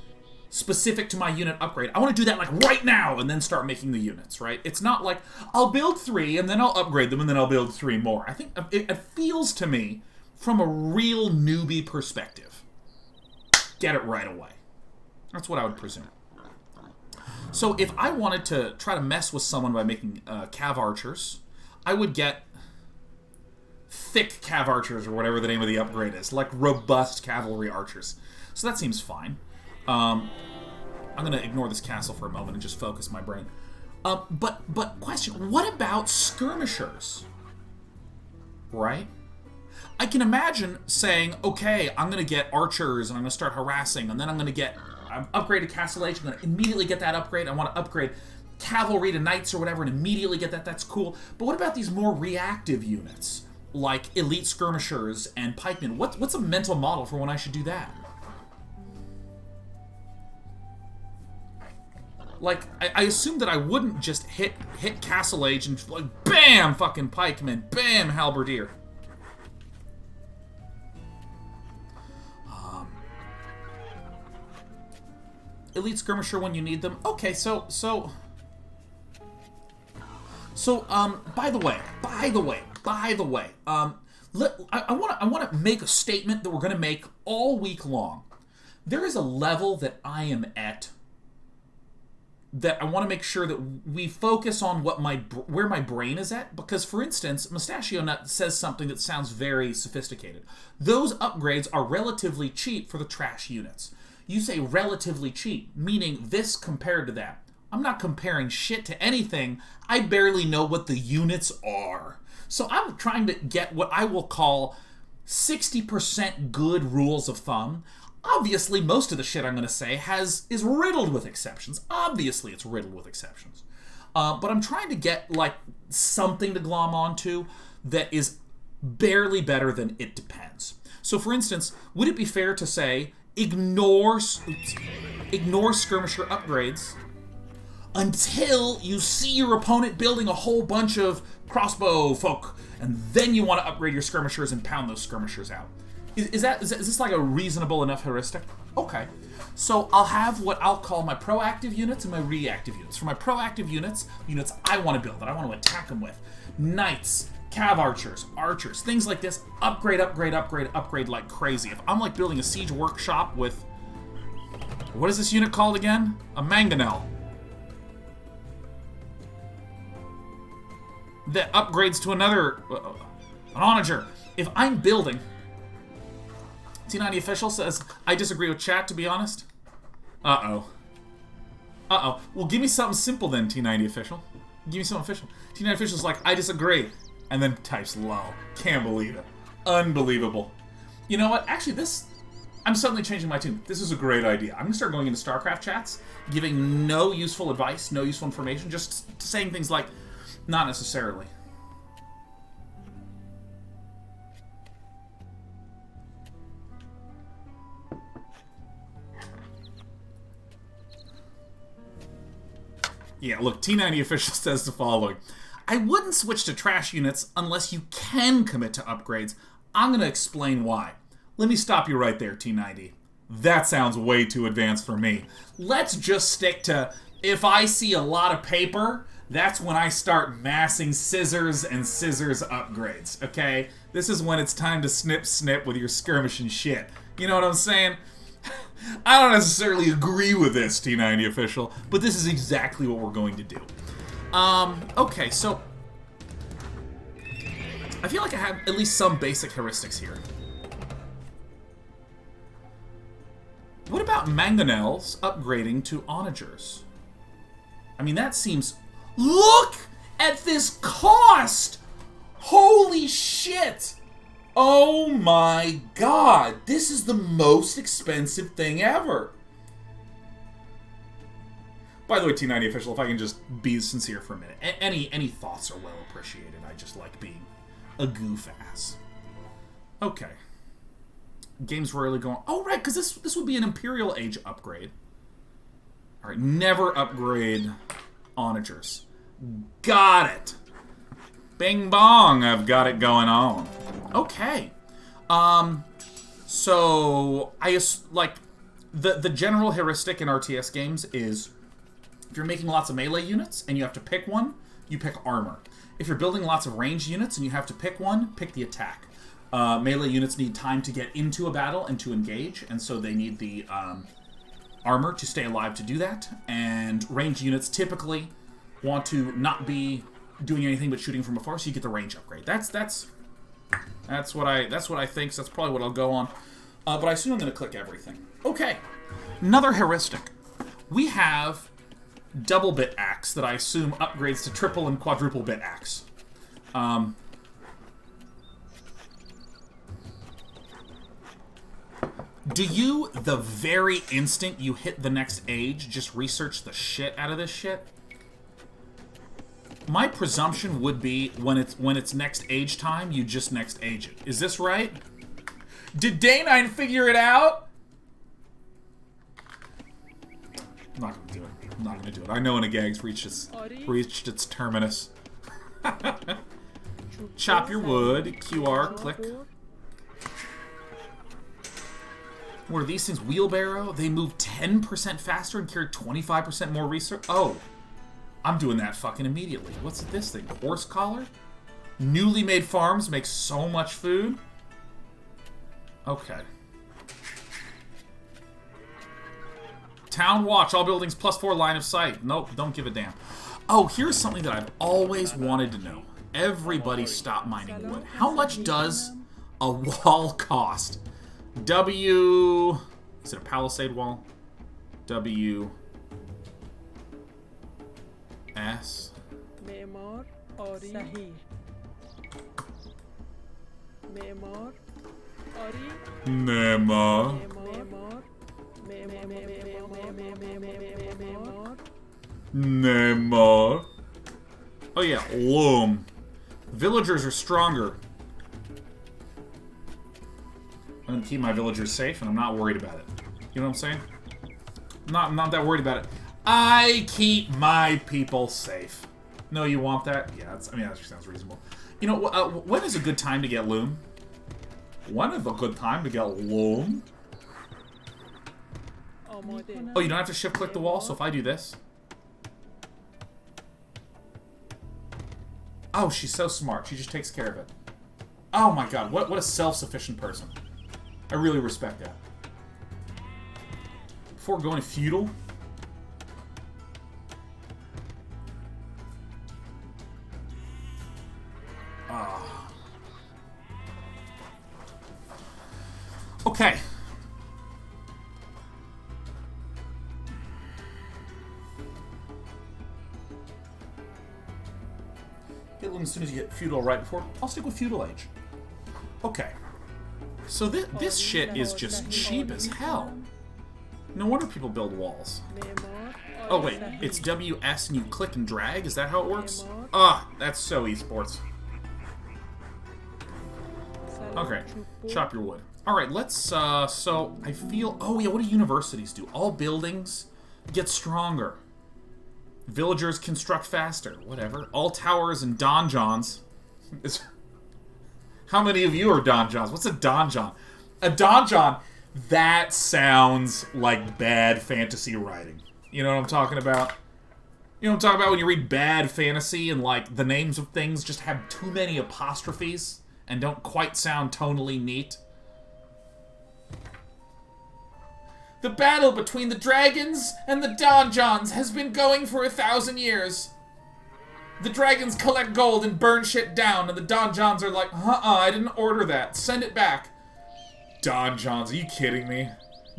specific to my unit upgrade, I want to do that, like, right now, and then start making the units, right? It's not like, I'll build 3, and then I'll upgrade them, and then I'll build 3 more. I think it feels to me, from a real newbie perspective, get it right away. That's what I would presume. So if I wanted to try to mess with someone by making Cav Archers, I would get thick Cav Archers, or whatever the name of the upgrade is, like robust Cavalry Archers. So that seems fine. I'm going to ignore this castle for a moment and just focus my brain. But question, what about skirmishers? Right? I can imagine saying, okay, I'm going to get archers, and I'm going to start harassing, and then I'm going to get upgraded Castle Age. I'm going to immediately get that upgrade. I want to upgrade cavalry to knights or whatever, and immediately get that. That's cool. But what about these more reactive units, like elite skirmishers and pikemen? What's a mental model for when I should do that? Like, I assume that I wouldn't just hit Castle Age and like, bam, fucking pikemen, bam, halberdier. Elite skirmisher when you need them. Okay, so, by the way, I want to make a statement that we're going to make all week long. There is a level that I am at that I want to make sure that we focus on where my brain is at, because, for instance, Mustachio Nut says something that sounds very sophisticated. Those upgrades are relatively cheap for the trash units. You say relatively cheap, meaning this compared to that. I'm not comparing shit to anything. I barely know what the units are. So I'm trying to get what I will call 60% good rules of thumb. Obviously, most of the shit I'm going to say is riddled with exceptions. Obviously, it's riddled with exceptions. But I'm trying to get, like, something to glom onto that is barely better than it depends. So, for instance, would it be fair to say, ignore skirmisher upgrades until you see your opponent building a whole bunch of crossbow folk, and then you want to upgrade your skirmishers and pound those skirmishers out? Is this like a reasonable enough heuristic? Okay. So I'll have what I'll call my proactive units and my reactive units. For my proactive units I want to build, that I want to attack them with. Knights, cav archers, archers, things like this. Upgrade like crazy. If I'm like building a siege workshop with What is this unit called again? A mangonel. That upgrades to another... an onager. If I'm building... T90 official says, I disagree with chat, to be honest. Uh-oh. Uh-oh. Well, give me something simple then, T90 official. Give me something official. T90 official's like, I disagree. And then types lol. Can't believe it. Unbelievable. You know what? Actually, this... I'm suddenly changing my tune. This is a great idea. I'm going to start going into StarCraft chats, giving no useful advice, no useful information, just saying things like, not necessarily. Yeah, look, T90 official says the following. I wouldn't switch to trash units unless you can commit to upgrades. I'm going to explain why. Let me stop you right there, T90. That sounds way too advanced for me. Let's just stick to, if I see a lot of paper, that's when I start massing scissors and scissors upgrades, okay? This is when it's time to snip with your skirmishing shit. You know what I'm saying? I don't necessarily agree with this, T90 official, but this is exactly what we're going to do. Okay, so... I feel like I have at least some basic heuristics here. What about mangonels upgrading to onagers? I mean, that seems... Look at this cost! Holy shit! Oh my god! This is the most expensive thing ever! By the way, T90 official, if I can just be sincere for a minute. Any thoughts are well appreciated. I just like being a goof ass. Okay. Game's rarely going... Oh, right, because this would be an Imperial Age upgrade. Alright, never upgrade onagers. Got it! Bing bong, I've got it going on. Okay. So, like, the general heuristic in RTS games is if you're making lots of melee units and you have to pick one, you pick armor. If you're building lots of ranged units and you have to pick one, pick the attack. Melee units need time to get into a battle and to engage, and so they need the armor to stay alive to do that. And ranged units typically want to not be doing anything but shooting from afar, so you get the range upgrade. That's what I think. So that's probably what I'll go on. But I assume I'm going to click everything. Okay, another heuristic. We have double bit axe that I assume upgrades to triple and quadruple bit axe. Do you, the very instant you hit the next age, just research the shit out of this shit? My presumption would be when it's next age time, you just next age it. Is this right? Did Day9 figure it out? I'm not gonna do it. I'm not gonna do it. I know when a gag's reached its terminus. Chop your wood, QR, click. What are these things? Wheelbarrow? They move 10% faster and carry 25% more research? Oh. I'm doing that fucking immediately. What's this thing? Horse collar? Newly made farms make so much food? Okay. Town watch. All buildings +4 line of sight. Nope, don't give a damn. Oh, here's something that I've always wanted to know. Everybody stop mining wood. How much does a wall cost? W... Is it a palisade wall? W... S... معمار آری صحیح معمار آری معمار Neymar. Oh yeah, loom. Villagers are stronger. I'm gonna keep my villagers safe, and I'm not worried about it. You know what I'm saying? I'm not that worried about it. I keep my people safe. No, you want that? Yeah, I mean, that sounds reasonable. You know, when is a good time to get loom? When is a good time to get loom? Oh, you don't have to shift-click the wall, so if I do this... Oh, she's so smart. She just takes care of it. Oh my god, what a self-sufficient person. I really respect that. Before going to feudal. Okay. Get them as soon as you hit feudal right before. I'll stick with feudal age. Okay. So this shit is just cheap as hell. No wonder people build walls. Oh wait, it's WS and you click and drag? Is that how it works? Ah, that's so esports. Okay, chop your wood. Alright, let's, so, I feel... Oh, yeah, what do universities do? All buildings get stronger. Villagers construct faster. Whatever. All towers and donjons... How many of you are donjons? What's a donjon? A donjon, that sounds like bad fantasy writing. You know what I'm talking about? You know what I'm talking about when you read bad fantasy and, like, the names of things just have too many apostrophes and don't quite sound tonally neat? The battle between the dragons and the donjons has been going for 1,000 years. The dragons collect gold and burn shit down, and the donjons are like, I didn't order that. Send it back. Donjons, are you kidding me?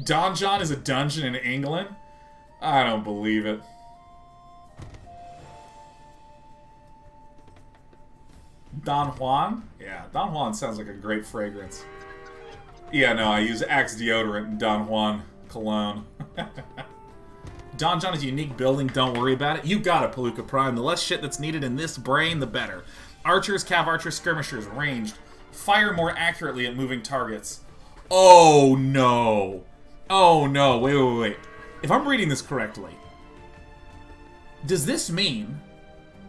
Donjon is a dungeon in England? I don't believe it. Don Juan? Yeah, Don Juan sounds like a great fragrance. Yeah, no, I use Axe deodorant and Don Juan cologne. Donjon is a unique building, don't worry about it. You got it, Palooka Prime. The less shit that's needed in this brain, the better. Archers, Cav Archers, Skirmishers, ranged. Fire more accurately at moving targets. Oh, no. Oh, no. Wait. If I'm reading this correctly, does this mean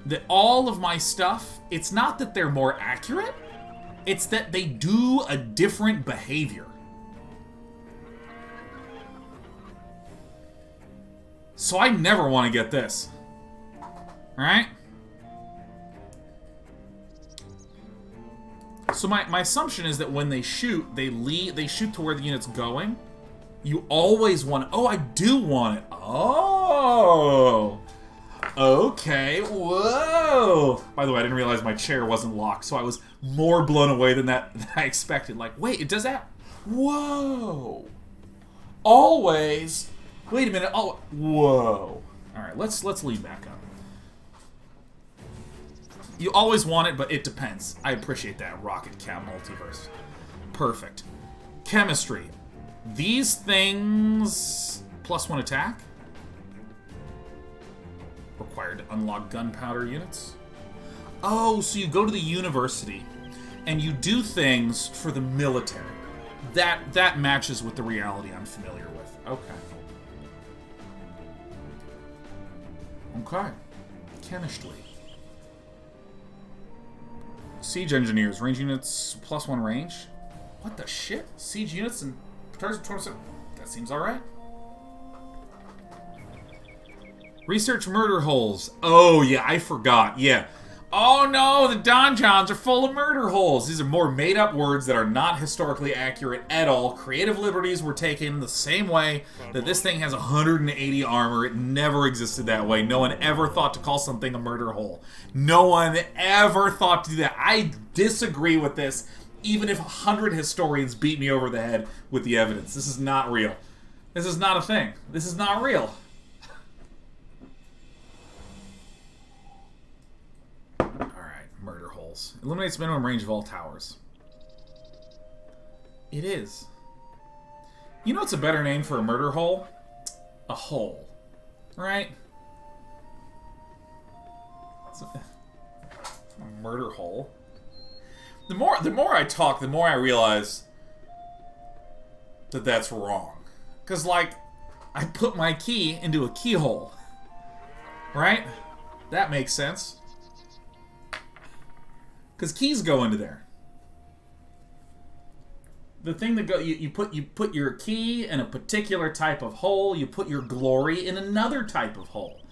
that all of my stuff, it's not that they're more accurate, it's that they do a different behavior. So I never want to get this. Alright? So my assumption is that when they shoot, they shoot to where the unit's going. You always want... Oh, I do want it. Oh! Okay, whoa! By the way, I didn't realize my chair wasn't locked, so I was more blown away than I expected. Like, wait, it does that? Whoa! Always... Wait a minute. Oh, whoa. Alright, let's lead back up. You always want it, but it depends. I appreciate that, Rocket Cat Multiverse. Perfect. Chemistry. These things... +1 attack. Required to unlock gunpowder units. Oh, so you go to the university, and you do things for the military. That matches with the reality I'm familiar with. Okay. Okay. Chemistry. Siege engineers. Range units +1 range. What the shit? Siege units and targets 27. That seems alright. Research murder holes. Oh, yeah, I forgot. Yeah. Oh, no, the donjons are full of murder holes. These are more made-up words that are not historically accurate at all. Creative liberties were taken the same way that this thing has 180 armor. It never existed that way. No one ever thought to call something a murder hole. No one ever thought to do that. I disagree with this, even if 100 historians beat me over the head with the evidence. This is not real. This is not a thing. This is not real. Eliminates minimum range of all towers. It is. You know what's a better name for a murder hole? A hole. Right? A murder hole. The more I talk, the more I realize that that's wrong. Because, like, I put my key into a keyhole. Right? That makes sense. Because keys go into there. The thing that go you put your key in a particular type of hole, you put your glory in another type of hole.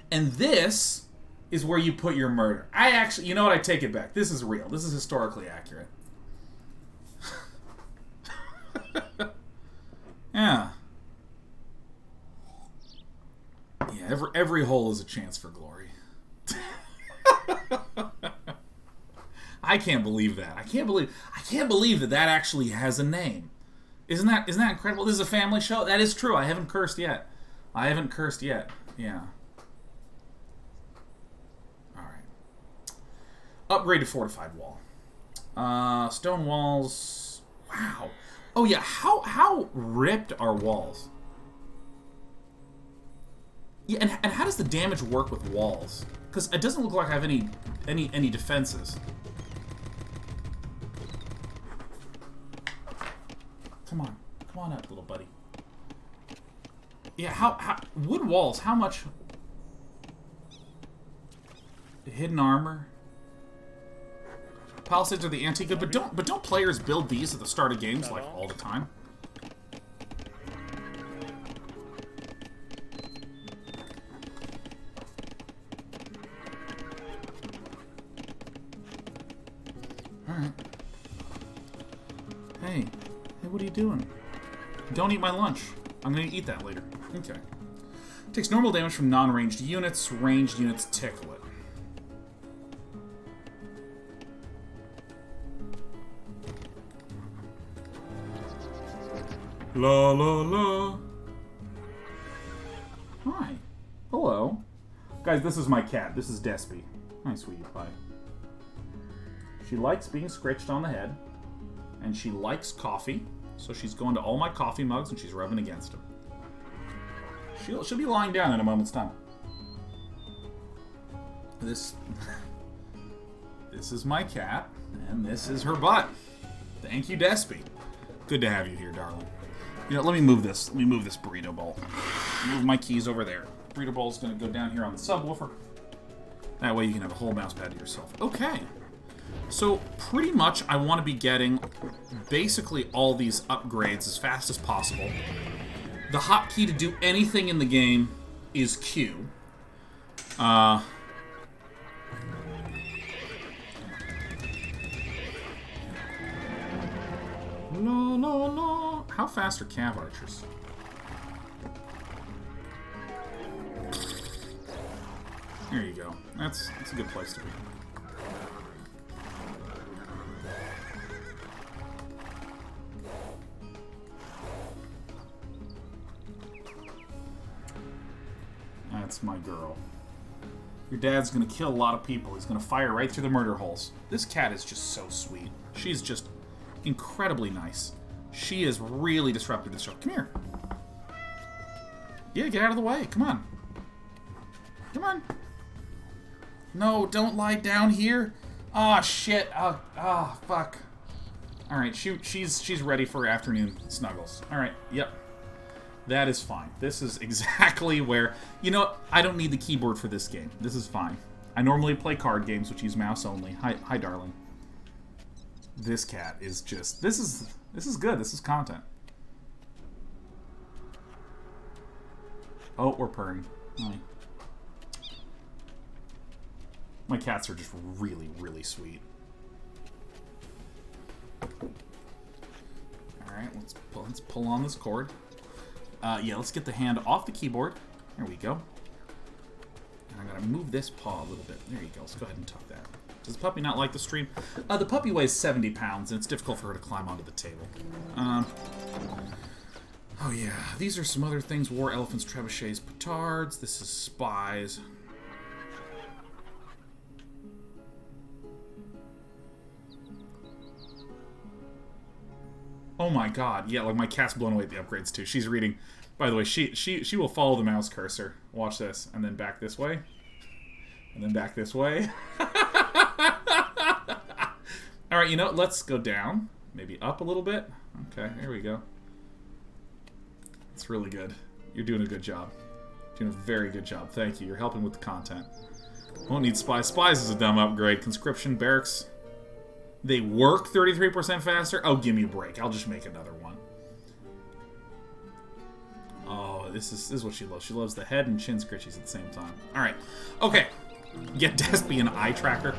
And this is where you put your murder. I actually, you know what, I take it back. This is real. This is historically accurate. Yeah. Every hole is a chance for glory. I can't believe that. I can't believe that that actually has a name. Isn't that incredible? This is a family show. That is true. I haven't cursed yet. Yeah. All right. Upgrade to fortified wall. Stone walls. Wow. Oh yeah. How ripped are walls? Yeah, and how does the damage work with walls? Because it doesn't look like I have any defenses. Come on up, little buddy. Yeah, how wood walls? How much? Hidden armor. Palisades are the antique good, but don't players build these at the start of games like all the time? Alright. Hey, what are you doing? Don't eat my lunch. I'm gonna eat that later. Okay. Takes normal damage from non-ranged units. Ranged units tickle it. La la la. Hi. Hello. Guys, this is my cat. This is Despy. Hi, sweetie pie. She likes being scratched on the head. And she likes coffee. So she's going to all my coffee mugs and she's rubbing against them. She'll be lying down in a moment's time. This is my cat, and this is her butt. Thank you, Despy. Good to have you here, darling. You know, let me move this. Let me move this burrito bowl. Move my keys over there. Burrito bowl's gonna go down here on the subwoofer. That way you can have a whole mouse pad to yourself. Okay. So, pretty much I want to be getting basically all these upgrades as fast as possible. The hotkey to do anything in the game is Q. La, la, la. How fast are Cav Archers? There you go. That's a good place to be. That's my girl. Your dad's gonna kill a lot of people. He's gonna fire right through the murder holes. This cat is just so sweet. She's just incredibly nice. She has really disrupted the show. Come here. Yeah, get out of the way. Come on. Come on. No, don't lie down here. Ah, shit. Ah, fuck. Alright, she's ready for afternoon snuggles. Alright, yep. That is fine. This is exactly where... You know, I don't need the keyboard for this game. This is fine. I normally play card games, which use mouse only. Hi, darling. This cat is just... This is good. This is content. Oh, we're purring. Hi. My cats are just really, really sweet. Alright, let's pull on this cord. Yeah, let's get the hand off the keyboard. There we go. And I'm gonna move this paw a little bit. There you go. Let's go ahead and tuck that. Does the puppy not like the stream? The puppy weighs 70 pounds, and it's difficult for her to climb onto the table. Oh yeah, these are some other things. War elephants, trebuchets, petards. This is spies. Oh my god, yeah, like my cat's blown away at the upgrades too. She's reading. By the way, she will follow the mouse cursor. Watch this, and then back this way. And then back this way. Alright, you know what? Let's go down. Maybe up a little bit. Okay, here we go. It's really good. You're doing a good job. Doing a very good job. Thank you. You're helping with the content. Won't need spies. Spies is a dumb upgrade. Conscription, barracks. They work 33% faster? Oh, give me a break. I'll just make another one. Oh, this is what she loves. She loves the head and chin scritchies at the same time. Alright. Okay. Get Despy an eye tracker.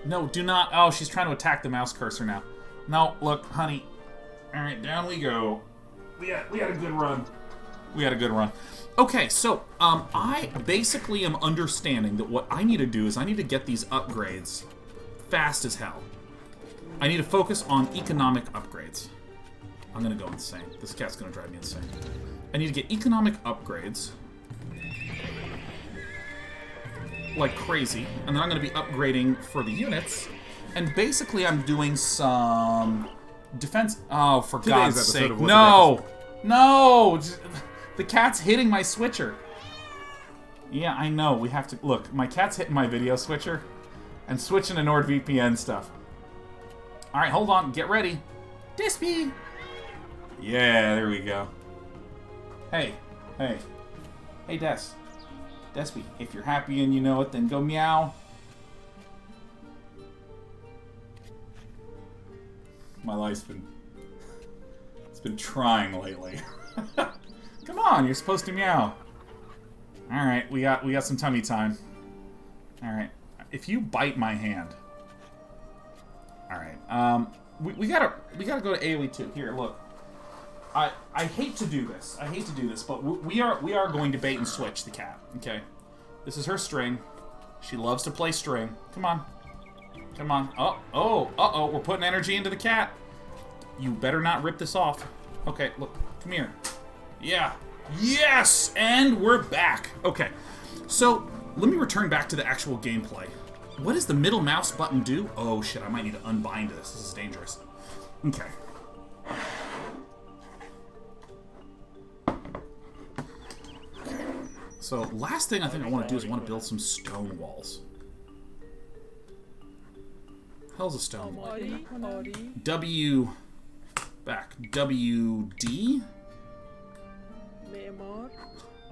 No, do not. Oh, she's trying to attack the mouse cursor now. No, look, honey. Alright, down we go. We had a good run. We had a good run. Okay, so I basically am understanding that what I need to do is I need to get these upgrades fast as hell. I need to focus on economic upgrades. I'm gonna go insane. This cat's gonna drive me insane. I need to get economic upgrades like crazy, and then I'm gonna be upgrading for the units. And basically, I'm doing some defense. Oh, for God's episode sake! of What's No, no! The cat's hitting my switcher. Yeah, I know. We have to look. My cat's hitting my video switcher, and switching to NordVPN stuff. All right, hold on. Get ready. Dispy. Yeah, there we go. Hey, hey, hey, Despy. If you're happy and you know it, then go meow. My life's been trying lately. Come on, you're supposed to meow. All right, we got some tummy time. All right, if you bite my hand. All right, we gotta go to AOE 2. Here, look. I hate to do this. But we are going to bait and switch the cat. Okay, this is her string. She loves to play string. Come on. Come on. Uh-oh. We're putting energy into the cat. You better not rip this off. Okay, look. Come here. Yeah. Yes! And we're back. Okay. So, let me return back to the actual gameplay. What does the middle mouse button do? Oh, shit. I might need to unbind this. This is dangerous. Okay. So, last thing I think I want to do is I want to build some stone walls. Hell's a stone wall? W... Back. WD?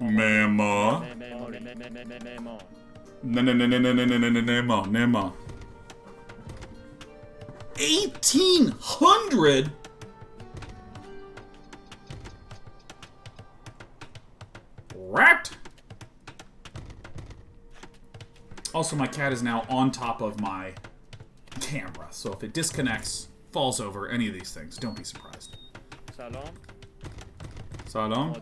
Memo. Nemo. 1,800? Rat! Also, my cat is now on top of my camera, so if it disconnects, falls over, any of these things, don't be surprised. سلام. Salon?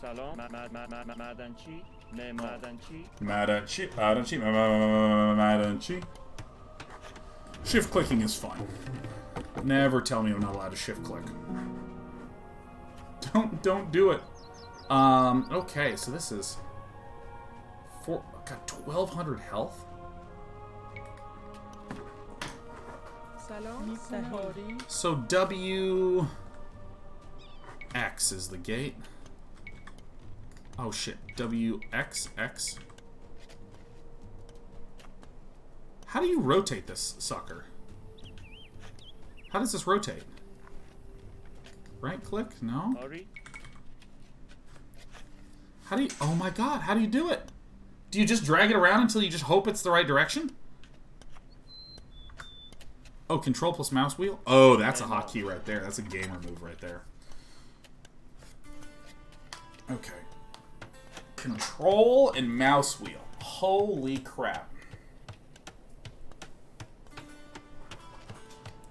سلام. معدنچی. Madanchi. Shift clicking is fun. Never tell me I'm not allowed to shift click. Don't do it. Okay, so this is got 1,200 health. So W X is the gate. Oh shit. WXX. How do you rotate this sucker? How does this rotate? Right click? No? How do you... Oh my god, how do you do it? Do you just drag it around until you just hope it's the right direction? Oh, control plus mouse wheel? Oh, that's a hotkey right there. That's a gamer move right there. Okay. Control and mouse wheel. Holy crap.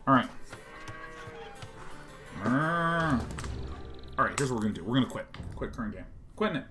Alright. Alright, here's what we're gonna do. We're gonna quit. Quit current game. Quitting it.